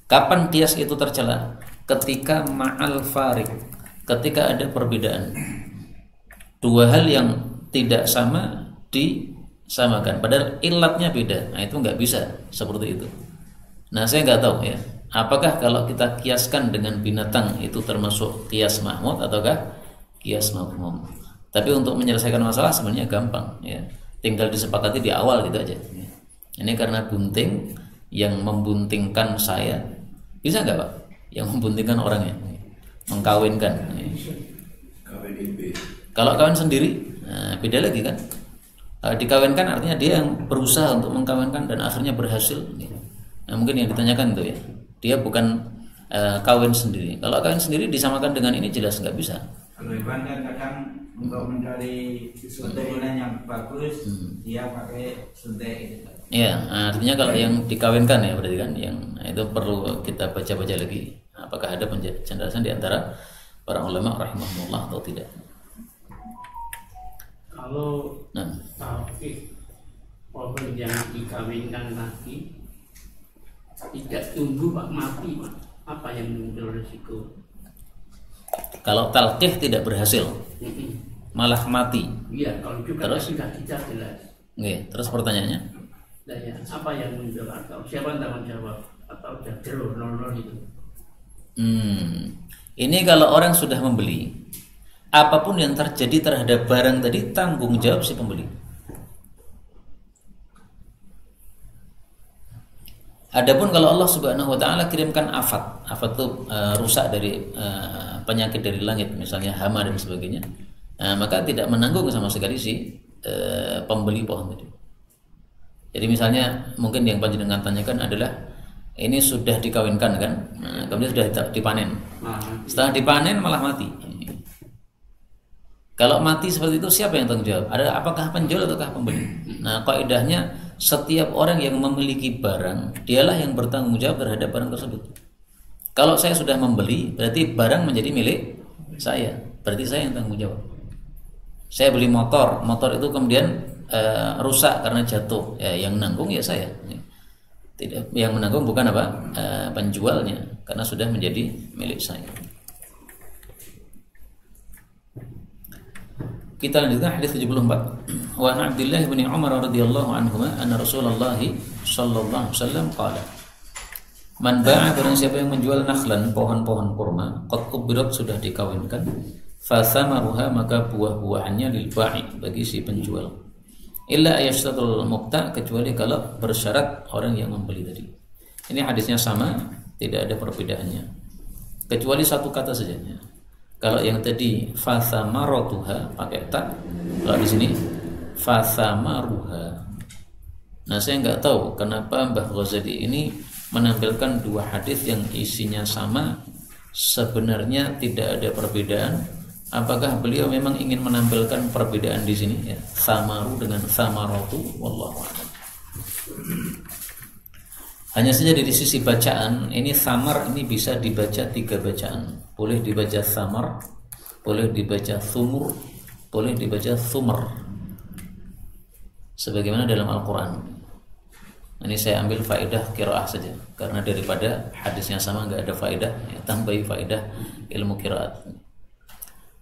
Kapan kias itu tercela? Ketika ma'al farik, ketika ada perbedaan. Dua hal yang tidak sama disamakan, padahal ilatnya beda. Nah, itu nggak bisa seperti itu. Nah, saya nggak tahu ya, apakah kalau kita kiaskan dengan binatang itu termasuk kias mahmud ataukah kias mazmum. Tapi untuk menyelesaikan masalah sebenarnya gampang ya, tinggal disepakati di awal gitu aja. Ini karena bunting yang membuntingkan saya, bisa nggak Pak? Yang membuntingkan orangnya, mengkawinkan. Kalau kawin sendiri, nah, beda lagi kan. Dikawinkan artinya dia yang berusaha untuk mengkawinkan dan akhirnya berhasil. Nah, mungkin yang ditanyakan itu ya, dia bukan kawin sendiri. Kalau kawin sendiri disamakan dengan ini jelas nggak bisa. Kalau hewan kan kadang untuk mencari keturunan yang bagus, dia pakai suntik gitu. Ya, artinya kalau yang dikawinkan ya berarti kan, yang itu perlu kita baca-baca lagi. Apakah ada penjelasan di antara para ulama rahimahullah atau tidak? Kalau pohon yang dikawinkan lagi tidak tumbuh Pak, mati Pak, apa yang muncul risiko? Kalau talqih tidak berhasil, malah mati. Iya, kalau juga terus sudah jelas. Oke, terus pertanyaannya? Nah, ya, apa yang muncul atau siapa yang tanggung jawab atau udah zero 00 itu? Ini kalau orang sudah membeli, apapun yang terjadi terhadap barang tadi tanggung jawab si pembeli. Adapun kalau Allah Subhanahu wa taala kirimkan afat itu rusak dari penyakit dari langit, misalnya hama dan sebagainya, maka tidak menanggung sama sekali si pembeli pohon tadi. Jadi misalnya mungkin yang panjenengan tanyakan adalah ini sudah dikawinkan kan, kemudian sudah dipanen. Setelah dipanen malah mati. Kalau mati seperti itu siapa yang tanggung jawab? Apakah penjual ataukah pembeli? Nah, kaidahnya setiap orang yang memiliki barang dialah yang bertanggung jawab terhadap barang tersebut. Kalau saya sudah membeli, berarti barang menjadi milik saya. Berarti saya yang tanggung jawab. Saya beli motor itu kemudian rusak karena jatuh, ya yang menanggung ya saya. Tidak, yang menanggung bukan penjualnya, karena sudah menjadi milik saya. Kita lanjutkan hadis 74. Wa an Abdullah bin Umar radhiyallahu anhuma anna Rasulullah sallallahu alaihi wasallam qala: Man ba'a, barang siapa yang menjual nakhlan, pohon-pohon kurma, qad ubirat, sudah dikawinkan, fa thamaruha, maka buah-buahannya lil ba'i, bagi si penjual. Illa ayashtatul muqta, kecuali kalau bersyarat orang yang membeli tadi. Ini hadisnya sama, tidak ada perbedaannya. Kecuali satu kata saja. Kalau yang tadi fathamaratuha pakai ta, kalau di sini fathamaruha. Nah, saya nggak tahu kenapa Mbah Ghazali ini menampilkan dua hadis yang isinya sama, sebenarnya tidak ada perbedaan. Apakah beliau memang ingin menampilkan perbedaan di sini ya, samaru dengan samaratu, wallahu a'lam. Hanya saja dari sisi bacaan, ini samar ini bisa dibaca tiga bacaan. Boleh dibaca samar, boleh dibaca sumur, boleh dibaca sumar. Sebagaimana dalam Al-Qur'an. Ini saya ambil faedah qiraah saja, karena daripada hadisnya sama nggak ada faedah, ya, tambahi faedah ilmu qiraat.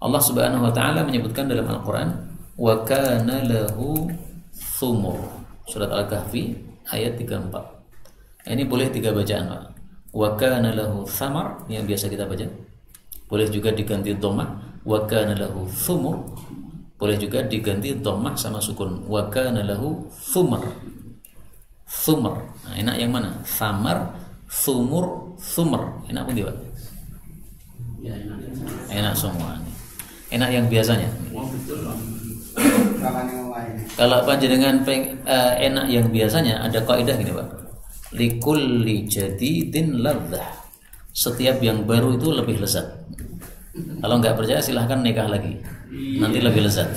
Allah Subhanahu wa taala menyebutkan dalam Al-Qur'an, wa kana lahu thumur. Surat Al-Kahfi ayat 34. Ini boleh tiga bacaan, Pak. Wa kana lahu thamar yang biasa kita baca. Boleh juga diganti dhammah, wa kana lahu thumur. Boleh juga diganti dhammah sama sukun, wa kana lahu thumar. Thumar. Nah, enak yang mana? Thamar, sumur, sumer. Enak pun Pak? Ya enak. Enak semua. Enak yang biasanya. Oh betul. Kalau panjenengan enak yang biasanya ada kaidah gini Pak. Likulli jadidin ladzah. Setiap yang baru itu lebih lezat. Kalau nggak percaya silahkan nikah lagi. Nanti lebih lezat.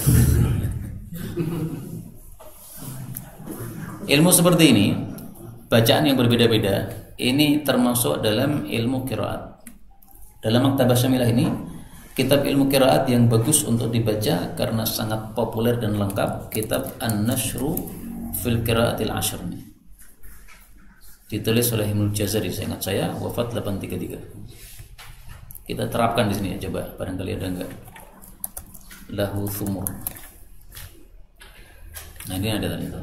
Ilmu seperti ini, bacaan yang berbeda-beda, ini termasuk dalam ilmu qiraat. Dalam Maktabah Syamilah ini, kitab ilmu qiraat yang bagus untuk dibaca karena sangat populer dan lengkap, kitab An-Nashru fil Qiraatil Ashr. Ditulis oleh Ibnu Jazari, saya ingat saya, wafat 833. Kita terapkan di sini ya, coba barangkali ada enggak. Lahu thumur. Nah ini ada tadi itu.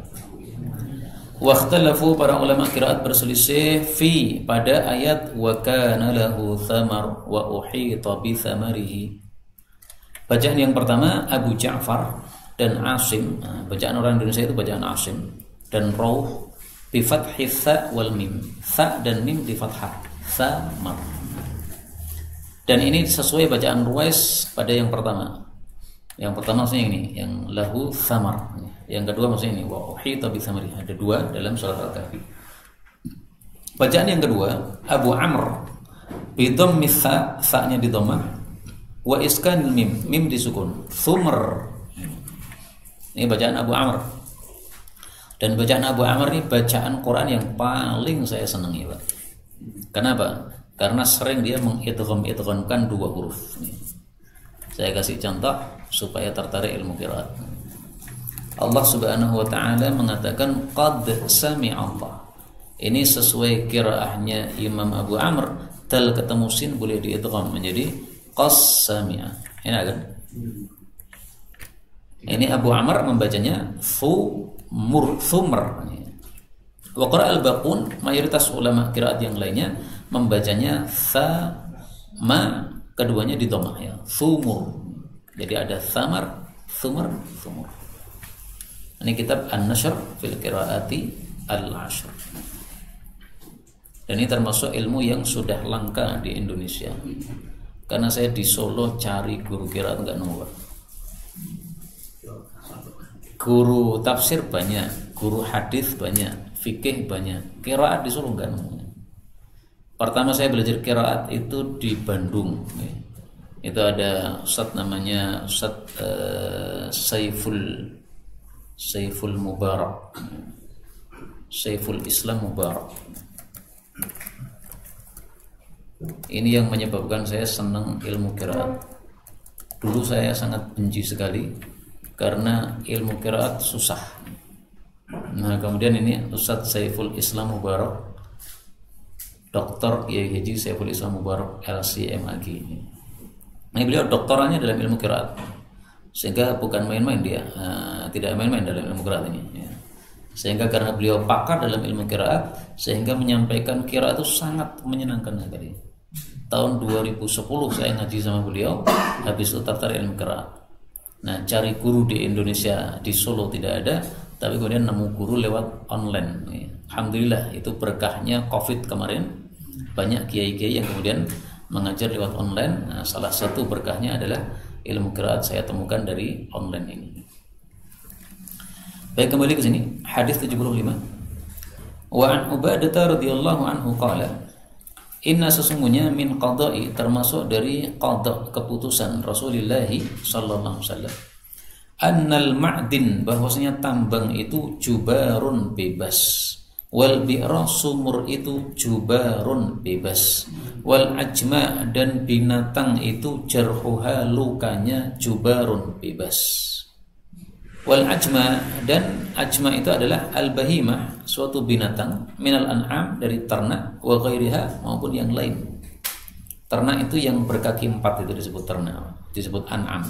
Wakhtalafu, para ulama qiraat berselisih fi pada ayat wa kana lahu thamar wa uhita bi thamarihi. Bacaan yang pertama Abu Ja'far dan Asim. Nah, bacaan orang Indonesia itu bacaan Asim dan Rauh bi fathi tha wal mim. Tha dan mim di fathah. Thamar. Dan ini sesuai bacaan Ruwais pada yang pertama. Yang pertama maksudnya ini, yang lahu thamar. Yang kedua maksudnya ini, wa uhita bi thamari. Ada dua dalam surat Al-Kahfi. Bacaan yang kedua, Abu Amr bi dhammi tha, tha-nya di dhammah, wa iskanil mim, mim disukun. Thumr. Ini bacaan Abu Amr. Dan bacaan Abu Amr ini bacaan Quran yang paling saya senangi, Pak. Kenapa? Karena sering dia mengidgham-idghamkan dua huruf. Saya kasih contoh supaya tertarik ilmu qiraat. Allah Subhanahu wa taala mengatakan qad sami'a Allah. Ini sesuai qiraahnya Imam Abu Amr, dal ketemu sin boleh diidgham menjadi qas sami'a. Enak kan? Ini Abu Amr membacanya thumr. Wa qara al-baqun, mayoritas ulama qiraat yang lainnya membacanya tha ma, keduanya di dhammah ya, thumur. Jadi ada thamar, thumur, thumur. Ini kitab An-Nashr fil Qiraati Al-Ashr. Dan ini termasuk ilmu yang sudah langka di Indonesia. Karena saya di Solo cari guru qiraat enggak nemu. Guru tafsir banyak, guru hadis banyak, fikih banyak. Qiraat di Solo enggak nemu. Pertama saya belajar qiraat itu di Bandung. Itu ada ustaz namanya Ustaz Saiful Mubarak, Saiful Islam Mubarak. Ini yang menyebabkan saya senang ilmu qiraat. Dulu saya sangat benci sekali karena ilmu qiraat susah. Nah kemudian ini Ustaz Saiful Islam Mubarak, Dr. Kiai Haji Saiful Islam Mubarak LCMAG. Nah beliau doktorannya dalam ilmu qiraat, sehingga bukan main-main dia, tidak main-main dalam ilmu qiraat ini ya. Sehingga karena beliau pakar dalam ilmu qiraat, sehingga menyampaikan qiraat itu sangat menyenangkan sekali. Tahun 2010 saya ngaji sama beliau, habis itu tertarik ilmu qiraat. Nah cari guru di Indonesia, di Solo tidak ada, tapi kemudian nemu guru lewat online ya. Alhamdulillah itu berkahnya COVID kemarin, banyak kiai-kiai yang kemudian mengajar lewat online. Nah, salah satu berkahnya adalah ilmu qiraat saya temukan dari online ini. Baik, kembali ke sini. Hadis 75. Wa an Ubadah radhiyallahu anhu qala, inna sesungguhnya min qada'i, termasuk dari qada, keputusan Rasulullah sallallahu alaihi wasallam, annal ma'din, bahwasanya tambang itu jubarun, bebas. Wal bi'ra, sumur itu jubarun, bebas. Wal ajma, dan binatang itu jarhuha, lukanya jubarun, bebas. Wal ajma, dan ajma itu adalah al-bahimah, suatu binatang, minal an'am, dari ternak, wa ghairiha, maupun yang lain. Ternak itu yang berkaki 4 itu disebut ternak, disebut an'am.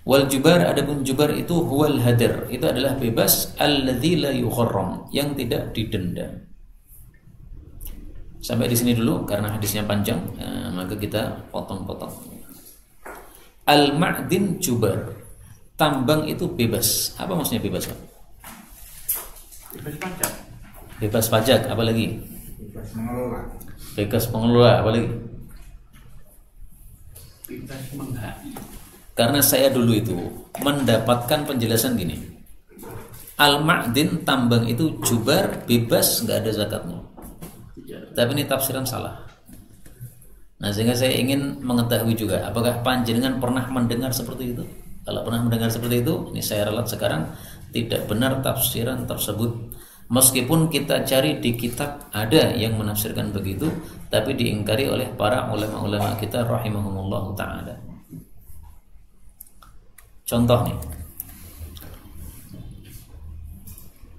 Wal jubar, adapun jubar itu huwal hadar, itu adalah bebas, alladzi la yugharram, yang tidak didenda. Sampai di sini dulu karena hadisnya panjang, maka kita potong-potong. Al-ma'din jubar, tambang itu bebas. Apa maksudnya bebas, Pak? Bebas pajak. Bebas pajak, apa lagi? bebas mengelola. Bebas pengelola, apalagi? bebas menghai. Karena saya dulu itu mendapatkan penjelasan gini. Al-ma'din tambang itu jubar, bebas, nggak ada zakatnya. Tapi ini tafsiran salah. Nah, sehingga saya ingin mengetahui juga, apakah panjenengan pernah mendengar seperti itu? Kalau pernah mendengar seperti itu, ini saya ralat sekarang tidak benar tafsiran tersebut. Meskipun kita cari di kitab ada yang menafsirkan begitu, tapi diingkari oleh para ulama-ulama kita rahimahumullah ta'ala. Contoh nih,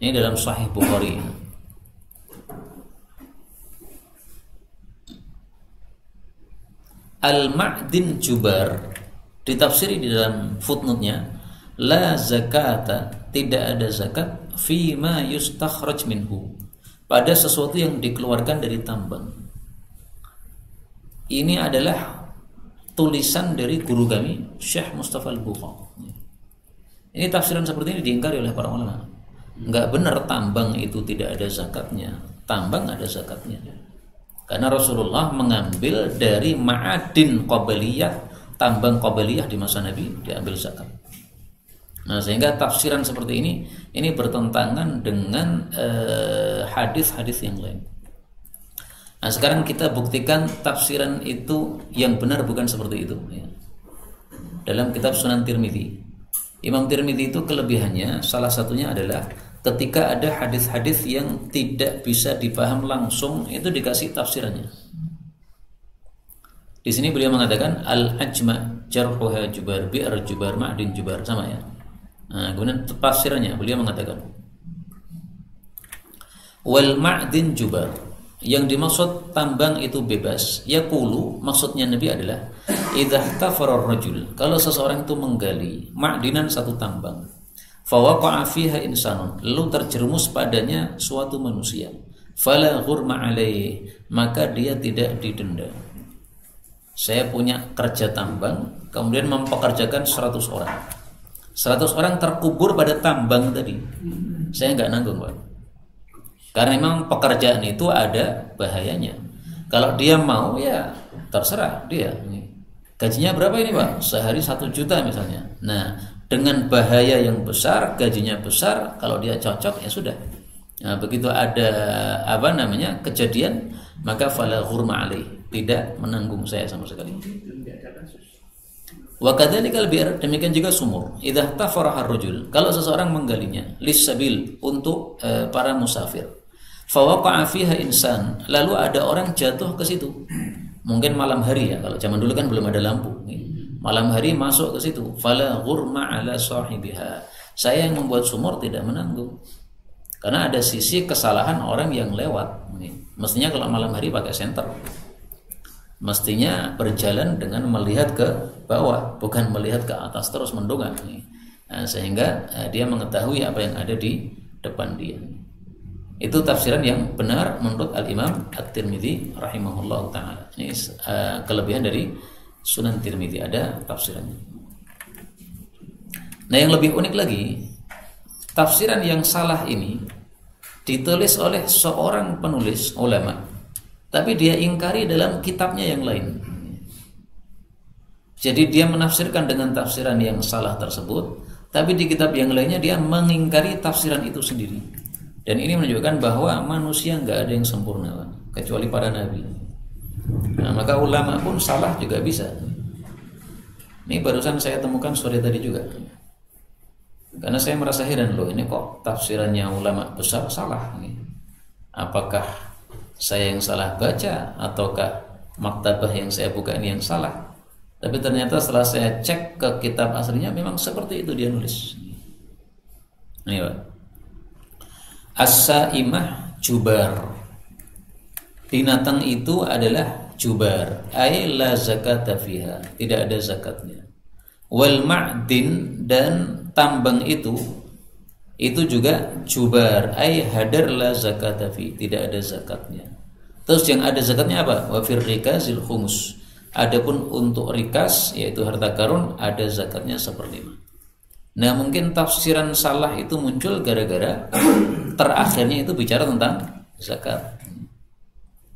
ini dalam Sahih Bukhari. Al-ma'din jubar ditafsiri di dalam footnote-nya, la zakata, tidak ada zakat fi ma yustakhraj minhu, pada sesuatu yang dikeluarkan dari tambang. Ini adalah tulisan dari guru kami Syekh Mustafa Al-Bukhari. Ini tafsiran seperti ini diingkari oleh para ulama. Enggak benar tambang itu tidak ada zakatnya. Tambang ada zakatnya. Karena Rasulullah mengambil dari ma'adin qabaliyah, tambang qabaliyah di masa Nabi diambil zakat. Nah, sehingga tafsiran seperti ini bertentangan dengan hadis-hadis yang lain. Nah, sekarang kita buktikan tafsiran itu yang benar bukan seperti itu. Ya. Dalam kitab Sunan Tirmidzi, Imam Tirmidzi itu kelebihannya salah satunya adalah ketika ada hadis-hadis yang tidak bisa dipaham langsung, itu dikasih tafsirannya. Di sini beliau mengatakan al-ajma jarhuha jubar, bi'r jubar, ma'din jubar, sama ya. Nah, kemudian tafsirannya beliau mengatakan wal ma'din jubar, yang dimaksud tambang itu bebas. Yaqulu, maksudnya Nabi adalah idza tafara rajul, kalau seseorang itu menggali ma'dinan, satu tambang, fawaqa'a fiha insanun, lalu terjerumus padanya suatu manusia, fala ghurma alaih, maka dia tidak didenda. Saya punya kerja tambang, kemudian mempekerjakan 100 orang. 100 orang terkubur pada tambang tadi. Saya nggak nanggung, Pak. Karena memang pekerjaan itu ada bahayanya. Kalau dia mau ya terserah dia. Gajinya berapa ini, Pak? Sehari 1 juta misalnya. Nah, dengan bahaya yang besar, gajinya besar, kalau dia cocok ya sudah. Nah, begitu ada kejadian, maka fala ghurma alaih, tidak menanggung saya sama sekali. Wa kadzalikal bi'r, demikian juga sumur. Idza tafaraha ar-rajul, kalau seseorang menggalinya lis-sabil, untuk para musafir. Fa waqa'a fiha insan, lalu ada orang jatuh ke situ. Mungkin malam hari ya, kalau zaman dulu kan belum ada lampu. Malam hari masuk ke situ. Fala ghurma ala sahibiha, saya yang membuat sumur tidak menanggung. Karena ada sisi kesalahan orang yang lewat. Mestinya kalau malam hari pakai senter, mestinya berjalan dengan melihat ke bawah, bukan melihat ke atas terus mendongak. Nah, sehingga dia mengetahui apa yang ada di depan dia. Itu tafsiran yang benar menurut Al-Imam At-Tirmidzi rahimahullah ta'ala. Ini kelebihan dari Sunan Tirmidzi, ada tafsirannya. Nah, yang lebih unik lagi, tafsiran yang salah ini ditulis oleh seorang penulis ulama, tapi dia ingkari dalam kitabnya yang lain. Jadi dia menafsirkan dengan tafsiran yang salah tersebut, tapi di kitab yang lainnya dia mengingkari tafsiran itu sendiri. Dan ini menunjukkan bahwa manusia nggak ada yang sempurna, kecuali para nabi. Nah, maka ulama pun salah juga bisa. Ini barusan saya temukan sore tadi juga. Karena saya merasa heran, loh, ini kok tafsirannya ulama besar salah. Apakah saya yang salah baca, ataukah maktabah yang saya buka ini yang salah? Tapi ternyata setelah saya cek ke kitab aslinya, memang seperti itu dia nulis. Ini Pak, as-saimah jubar, binatang itu adalah jubar, ay la zakata fiha, tidak ada zakatnya. Wal ma'din, dan tambang itu juga jubar, ay hadar la zakata fi, tidak ada zakatnya. Terus yang ada zakatnya apa? Wa fir rikazil khumus, adapun untuk rikas yaitu harta karun ada zakatnya 1/5. Nah, mungkin tafsiran salah itu muncul gara-gara terakhirnya itu bicara tentang zakat.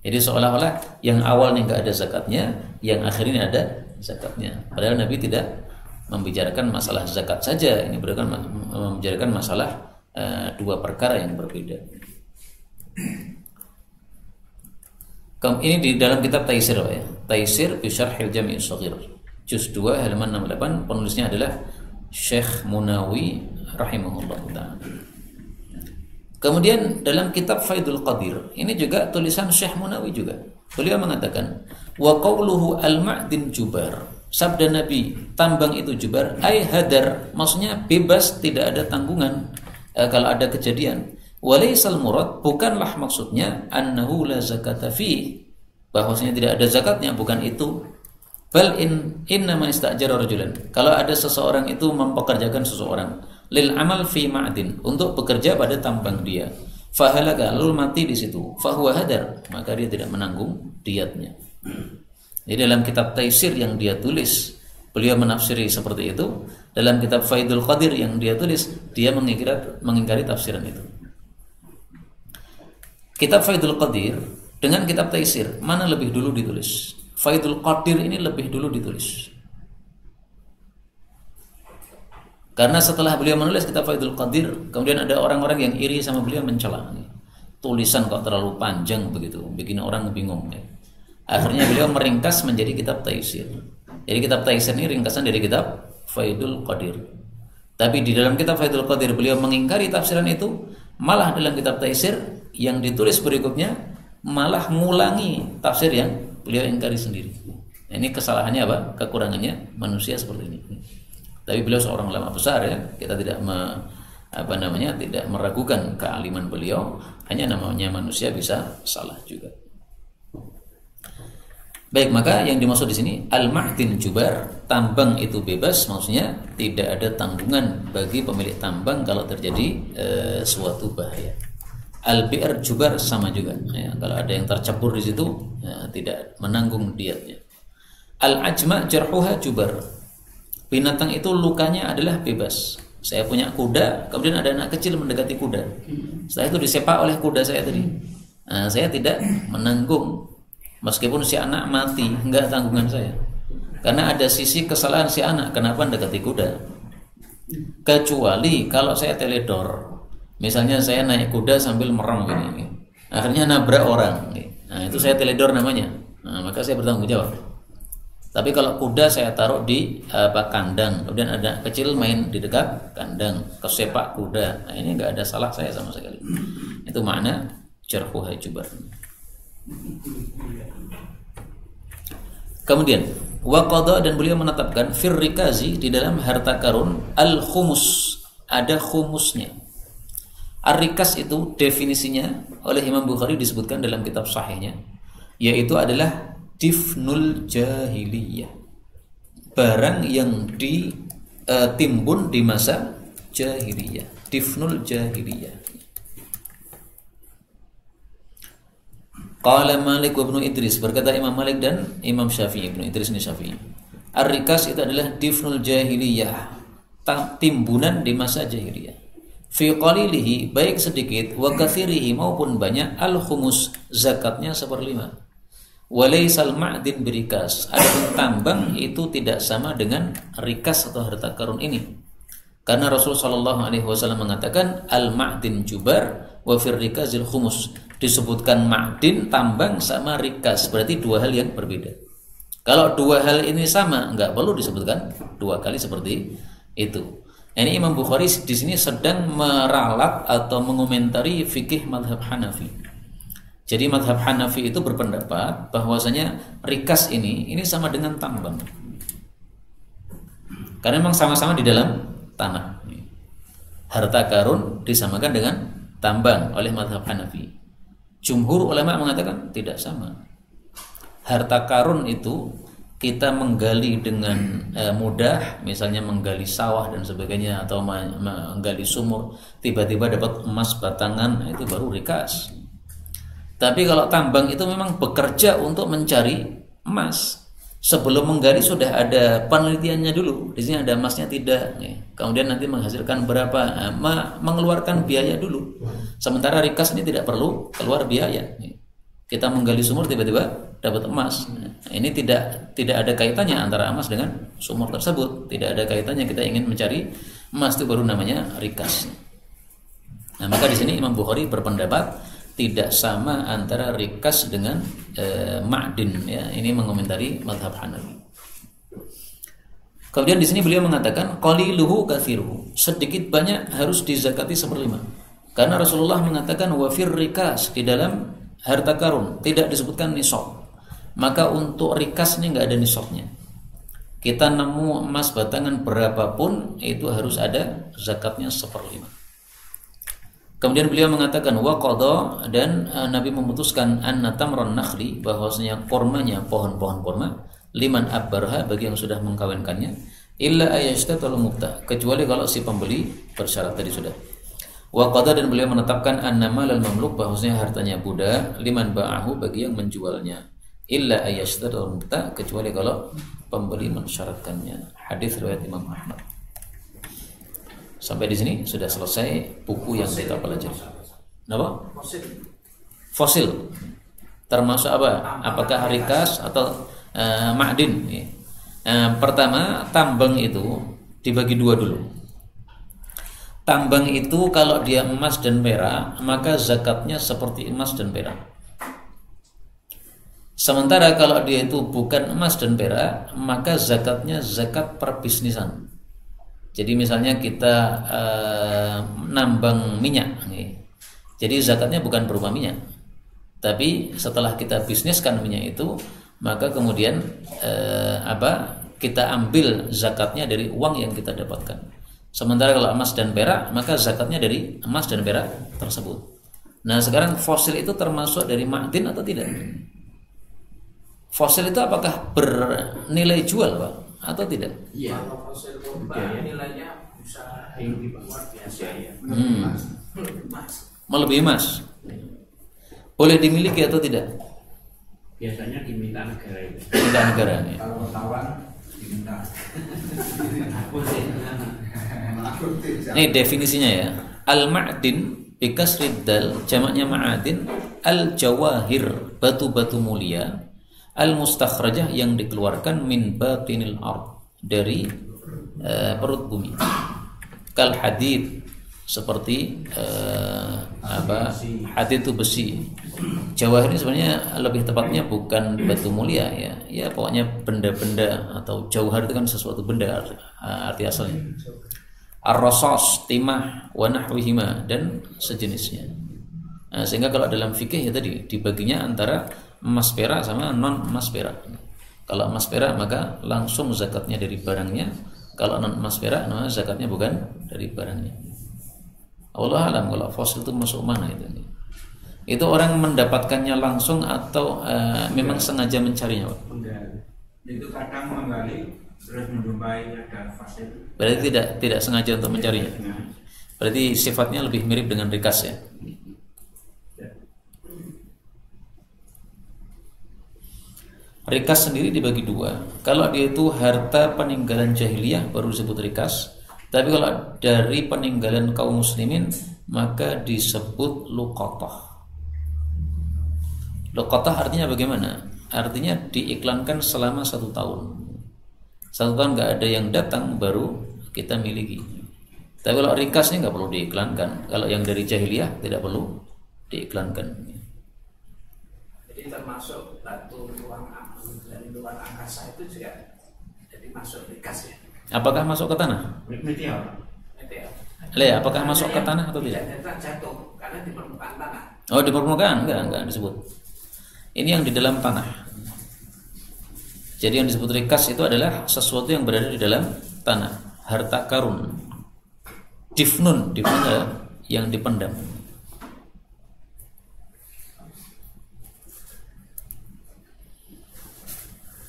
Jadi seolah-olah yang awalnya nggak ada zakatnya, yang akhirnya ada zakatnya. Padahal Nabi tidak membicarakan masalah zakat saja. Ini membicarakan masalah dua perkara yang berbeda. Ini di dalam kitab Taisir, Pak ya. Taisir fi Syarhil Jami' Shaghir. Juz 2 halaman 68, penulisnya adalah Syekh Munawi rahimahullah ta'ala. Kemudian dalam kitab Faidul Qadir, ini juga tulisan Syekh Munawi juga. Beliau mengatakan, wa qawluhu al-ma'din jubar. Sabda Nabi, tambang itu jubar, ay hadar, maksudnya bebas, tidak ada tanggungan kalau ada kejadian. Walaisal murad, bukanlah maksudnya annahu la zakata fi, bahwasanya tidak ada zakatnya, bukan itu. Bal innama istajara rajulan, kalau ada seseorang itu mempekerjakan seseorang lil amal fi ma'din, untuk bekerja pada tambang dia, fahalaka, lalu mati di situ, fahuwa hadar, maka dia tidak menanggung diatnya. Jadi dalam kitab Taisir yang dia tulis, beliau menafsiri seperti itu. Dalam kitab Faidul Qadir yang dia tulis, dia mengingkari tafsiran itu. Kitab Faidul Qadir dengan kitab Taisir, mana lebih dulu ditulis? Faidul Qadir ini lebih dulu ditulis. Karena setelah beliau menulis kitab Faidul Qadir, kemudian ada orang-orang yang iri sama beliau, mencela. Tulisan kok terlalu panjang begitu, bikin orang bingung. Akhirnya beliau meringkas menjadi kitab Taisir. Jadi kitab Taisir ini ringkasan dari kitab Faidul Qadir. Tapi di dalam kitab Faidul Qadir beliau mengingkari tafsiran itu, malah dalam kitab Taisir yang ditulis berikutnya malah ngulangi tafsir yang beliau ingkari sendiri. Ini kesalahannya apa? Kekurangannya manusia seperti ini. Tapi beliau seorang ulama besar ya. Kita tidak tidak meragukan kealiman beliau. Hanya namanya manusia bisa salah juga. Baik, maka yang dimaksud di sini al-ma'din jubar, tambang itu bebas, maksudnya tidak ada tanggungan bagi pemilik tambang kalau terjadi suatu bahaya. Al-bi'r jubar sama juga, ya, kalau ada yang tercebur di situ ya, tidak menanggung diatnya. Al-ajma' jarhuha jubar, binatang itu lukanya adalah bebas. Saya punya kuda, kemudian ada anak kecil mendekati kuda, setelah itu disepak oleh kuda saya tadi, saya tidak menanggung. Meskipun si anak mati, enggak tanggungan saya. Karena ada sisi kesalahan si anak, kenapa mendekati kuda. Kecuali kalau saya teledor. Misalnya saya naik kuda sambil merem gini. Akhirnya nabrak orang. Nah, itu saya teledor namanya. Nah, maka saya bertanggung jawab. Tapi kalau kuda saya taruh di kandang, kemudian ada kecil main di dekat kandang, kesepak kuda. Nah, ini enggak ada salah saya sama sekali. Itu makna jarhuha jubar. Kemudian waqadha, dan beliau menetapkan firrikazi, di dalam harta karun al-khumus, ada khumusnya. Ar-rikas itu definisinya oleh Imam Bukhari disebutkan dalam kitab sahihnya, yaitu adalah difnul jahiliyah, barang yang ditimbun di masa jahiliyah, difnul jahiliyah. Qala Malik wa Ibnu Idris, berkata Imam Malik dan Imam Syafi'i, Ibnu Idris ini Syafi'i. Ar-rikas itu adalah difnul jahiliyah, timbunan di masa jahiliyah. Fi qalilihi, baik sedikit, wa katsirihi, maupun banyak, al-khumus, zakatnya 1/5. Wa laysal ma'din birikas, adapun tambang itu tidak sama dengan rikas atau harta karun ini. Karena Rasulullah sallallahu alaihi wasallam mengatakan al-ma'din jubar wa fir rikazil khumus. Disebutkan ma'din, tambang, sama rikas, berarti dua hal yang berbeda. Kalau dua hal ini sama, enggak perlu disebutkan dua kali seperti itu. Ini Imam Bukhari di sini sedang meralat atau mengomentari fikih mazhab Hanafi. Jadi mazhab Hanafi itu berpendapat bahwasanya rikas ini sama dengan tambang. Karena memang sama-sama di dalam tanah. Harta karun disamakan dengan tambang oleh mazhab Hanafi. Jumhur ulama mengatakan tidak sama. Harta karun itu kita menggali dengan mudah, misalnya menggali sawah dan sebagainya, atau menggali sumur, tiba-tiba dapat emas batangan, itu baru rikas. Tapi kalau tambang itu memang bekerja untuk mencari emas. Sebelum menggali sudah ada penelitiannya dulu. Di sini ada emasnya tidak. Kemudian nanti menghasilkan berapa, mengeluarkan biaya dulu. Sementara rikas ini tidak perlu keluar biaya. Kita menggali sumur tiba-tiba dapat emas. Ini tidak ada kaitannya antara emas dengan sumur tersebut. Tidak ada kaitannya, kita ingin mencari emas itu baru namanya rikas. Nah, maka di sini Imam Bukhari berpendapat tidak sama antara rikas dengan ma'din ya. Ini mengomentari mazhab Hanafi. Kemudian di sini beliau mengatakan qaliluhu kathiruhu, sedikit banyak harus dizakati 1/5. Karena Rasulullah mengatakan wa fir rikas, di dalam harta karun tidak disebutkan nisab. Maka untuk rikas ini nggak ada nisabnya. Kita nemu emas batangan berapapun itu harus ada zakatnya 1/5. Kemudian beliau mengatakan wa qada, dan Nabi memutuskan anna tamran nakhli, bahwasanya kormanya pohon-pohon korma, liman abbarha, bagi yang sudah mengkawinkannya, illa ayashtatul mubta, kecuali kalau si pembeli bersyarat tadi sudah. Wa qada, dan beliau menetapkan annama lal mamluk, bahwasanya hartanya budak, liman ba'ahu, bagi yang menjualnya, illa ayashtatul mubta, kecuali kalau pembeli mensyaratkannya. Hadis riwayat Imam Ahmad. Sampai di sini sudah selesai buku yang kita pelajari. Apa? Fosil. Termasuk apa? Apakah rikas atau ma'din? Pertama, tambang itu dibagi dua dulu. Tambang itu kalau dia emas dan perak, maka zakatnya seperti emas dan perak. Sementara kalau dia itu bukan emas dan perak, maka zakatnya zakat perbisnisan. Jadi misalnya kita nambang minyak, jadi zakatnya bukan berupa minyak, tapi setelah kita bisniskan minyak itu, maka kemudian kita ambil zakatnya dari uang yang kita dapatkan. Sementara kalau emas dan perak, maka zakatnya dari emas dan perak tersebut. Nah, sekarang fosil itu termasuk dari ma'din atau tidak? Fosil itu apakah bernilai jual, Pak, atau tidak? Iya. Kalau fosil purba nilainya bisa luar biasa ya. Melebihi emas. Boleh dimiliki atau tidak? Biasanya diminta negara itu. Minta negara ya. Kalau tawan diminta. Ini definisinya ya. Al-ma'din bikasrid dal, jamaknya ma'adin, al-jawahir, batu-batu mulia, al-mustakhrajah, yang dikeluarkan min batinil ard, dari perut bumi. Kal hadid, seperti hadid itu besi. Jawahir ini sebenarnya lebih tepatnya bukan batu mulia ya. Ya pokoknya benda-benda, atau jauhar itu kan sesuatu benda arti asalnya. Ar-rasas, timah, wa nahwihima, dan sejenisnya. Nah, sehingga kalau dalam fikih ya tadi dibaginya antara emas perak sama non emas perak. Kalau emas perak maka langsung zakatnya dari barangnya. Kalau non emas perak, nah zakatnya bukan dari barangnya. Allah alam kalau fosil itu masuk mana itu? Itu orang mendapatkannya langsung atau memang sengaja mencarinya, Pak? Itu kadang menggali terus menjumpai ada fosil. Berarti tidak sengaja untuk mencarinya. Berarti sifatnya lebih mirip dengan rikas ya. Rikas sendiri dibagi dua. Kalau dia itu harta peninggalan jahiliyah baru disebut rikas. Tapi kalau dari peninggalan kaum muslimin maka disebut luqatah. Luqatah artinya bagaimana? Artinya diiklankan selama 1 tahun. 1 tahun nggak ada yang datang baru kita miliki. Tapi kalau rikas ini nggak perlu diiklankan. Kalau yang dari jahiliyah tidak perlu diiklankan. Jadi termasuk batu dari luar angkasa itu juga jadi masuk rikas ya. Apakah masuk ke tanah? Meteor. Apakah masuk ke tanah atau tidak? Tidak jatuh karena di permukaan tanah. Oh, di permukaan enggak disebut. Ini yang di dalam tanah. Jadi yang disebut rikas itu adalah sesuatu yang berada di dalam tanah, harta karun. Difnun adalah yang dipendam.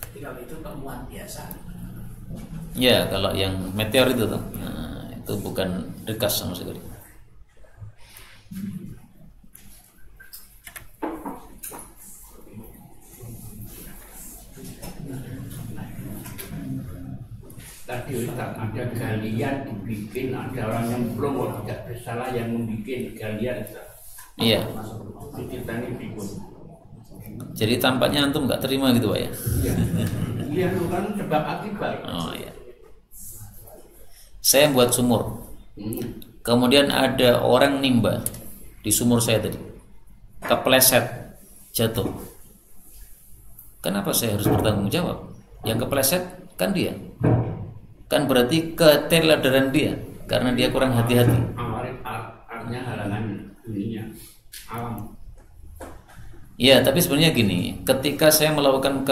Jadi kalau itu temuan biasa. Ya, kalau yang meteor itu tuh, nah, itu bukan rikas sama sekali. Tadi Ustaz, ada galian dibikin, ada orang yang belum tidak bersalah yang membuat galian Ustaz. Iya. Ceritanya pikun. Jadi tampaknya antum nggak terima gitu Pak ya? Iya, itu kan sebab akibat. Oh iya. Saya buat sumur. Kemudian ada orang nimba di sumur saya tadi. Kepleset, jatuh. Kenapa saya harus bertanggung jawab? Yang kepleset kan dia. Kan berarti keteladaran dia karena dia kurang hati-hati. Artinya halangan dunia, alam. Ya, tapi sebenarnya gini, ketika saya melakukan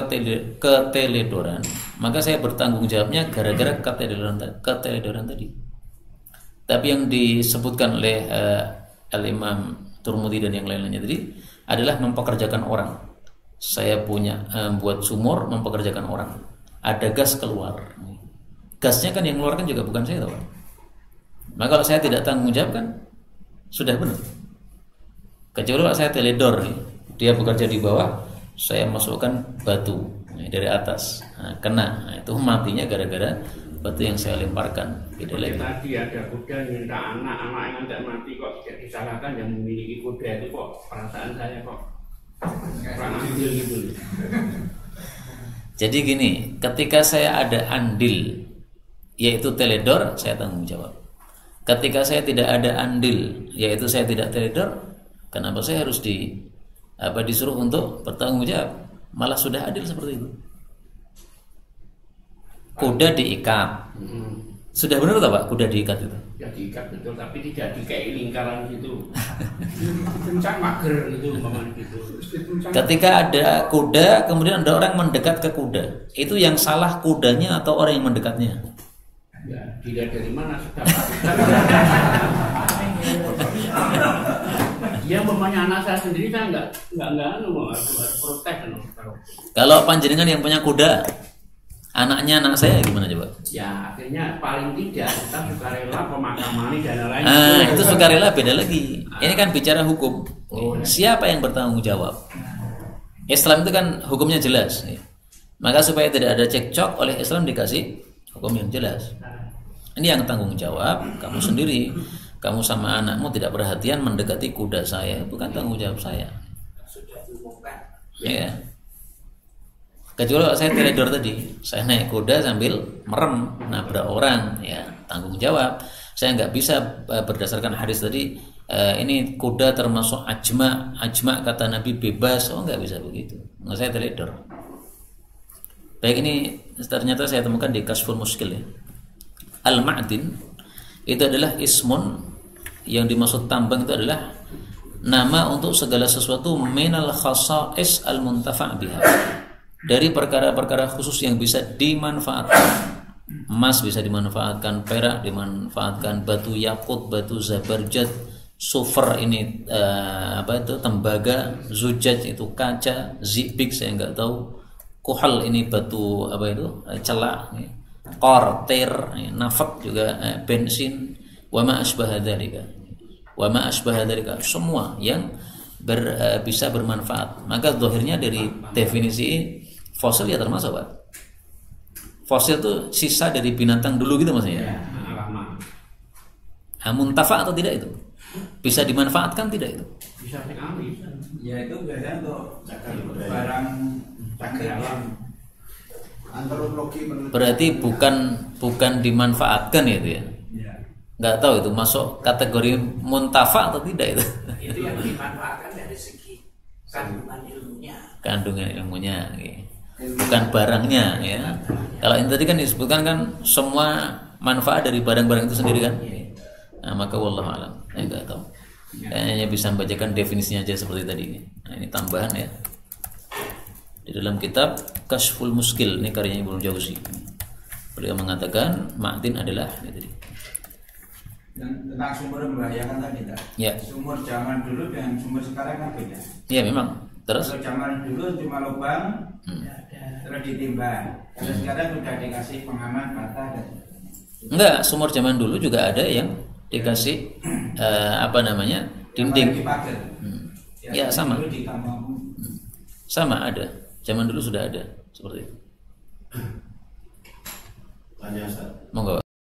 keteledoran, maka saya bertanggung jawabnya gara-gara keteledoran tadi. Tapi yang disebutkan oleh Al-Imam Turmudi dan yang lain-lainnya tadi adalah mempekerjakan orang. Saya punya buat sumur, mempekerjakan orang. Ada gas keluar. Gasnya kan yang keluarkan juga bukan saya, tahu. Maka kalau saya tidak tanggung jawab kan sudah benar. Kecuali kalau saya teledor nih. Dia bekerja di bawah, saya masukkan batu dari atas, kena, itu matinya gara-gara batu yang saya lemparkan. Beda lagi. Tadi ada kuda minta anak yang tidak mati kok tidak disalahkan yang memiliki kuda itu kok perasaan saya kok kurang adil gitu. Jadi gini, ketika saya ada andil, yaitu teledor, saya tanggung jawab. Ketika saya tidak ada andil, yaitu saya tidak teledor, kenapa saya harus disuruh untuk bertanggung jawab? Malah sudah adil seperti itu. Kuda diikat. Sudah benar tak Pak? Kuda diikat itu? Ya diikat betul, tapi tidak dikei lingkaran gitu. Kencang mager gitu, gitu. Ketika ada kuda, kemudian ada orang mendekat ke kuda, itu yang salah kudanya atau orang yang mendekatnya? Ya, dilihat dari mana sudah. Dia mempunyai anak saya sendiri kan nggak protes kan. Kalau panjenengan yang punya kuda, anaknya anak saya gimana coba? Ya akhirnya paling tidak kita sukarela pemakaman dan lain-lain. Itu sukarela beda lagi. Ini kan bicara hukum. Siapa yang bertanggung jawab? Islam itu kan hukumnya jelas. Maka supaya tidak ada cekcok, oleh Islam dikasih hukum yang jelas. Ini yang tanggung jawab kamu sendiri. Kamu sama anakmu tidak perhatian mendekati kuda saya, bukan tanggung jawab saya. Sudah diumumkan. Ya. Kecuali kalau saya teledor tadi, saya naik kuda sambil merem nabrak orang, ya tanggung jawab. Saya nggak bisa berdasarkan hadis tadi, ini kuda termasuk ajma kata Nabi bebas, nggak bisa begitu. Nggak, saya teledor. Baik, ini ternyata saya temukan di Kasful Muskil ya. Al-Ma'din itu adalah ismun, yang dimaksud tambang itu adalah nama untuk segala sesuatu minal khasa'is al-muntafa' biha, dari perkara-perkara khusus yang bisa dimanfaatkan. Emas bisa dimanfaatkan, perak dimanfaatkan, batu yakut, batu zabarjad, sulfur ini tembaga, zujaj itu kaca, zibik saya nggak tahu, kuhal ini batu celak, korter, nafak juga bensin, wama asbaha dzalika, semua yang bisa bermanfaat. Maka zahirnya dari definisi fosil ya termasuk Pak. Fosil itu sisa dari binatang dulu gitu maksudnya. Muntafa atau tidak itu? Bisa dimanfaatkan tidak itu? Bisa sekali. Ya itu biasanya untuk barang cagar antropologi. Berarti bukan dimanfaatkan ya itu ya? Nggak tahu itu masuk kategori muntafa atau tidak itu? Itu yang dimanfaatkan dari segi kandungan ilmunya. Kandungan ilmunya, ya. Bukan barangnya ya. Kalau ini tadi kan disebutkan kan semua manfaat dari barang-barang itu sendiri kan. Nah, maka wallahu alam, saya nggak tahu. Hanya bisa membacakan definisinya aja seperti tadi. Nah, ini tambahan ya. Di dalam kitab Kasful Muskil, ini karyanya Ibnu Jauzi. Beliau mengatakan ma'din adalah ini tadi. Dan tentang sumber membahayakan tadi tak? Ya. Sumur zaman dulu dengan sumur sekarang kan beda. Iya memang. Terus? Kalau zaman dulu cuma lubang, terus ditimbang. Kalau sekarang sudah dikasih pengaman bata dan enggak, sumur zaman dulu juga ada yang dikasih dinding. Ya sama. Sama ada. Zaman dulu sudah ada seperti itu. Monggo.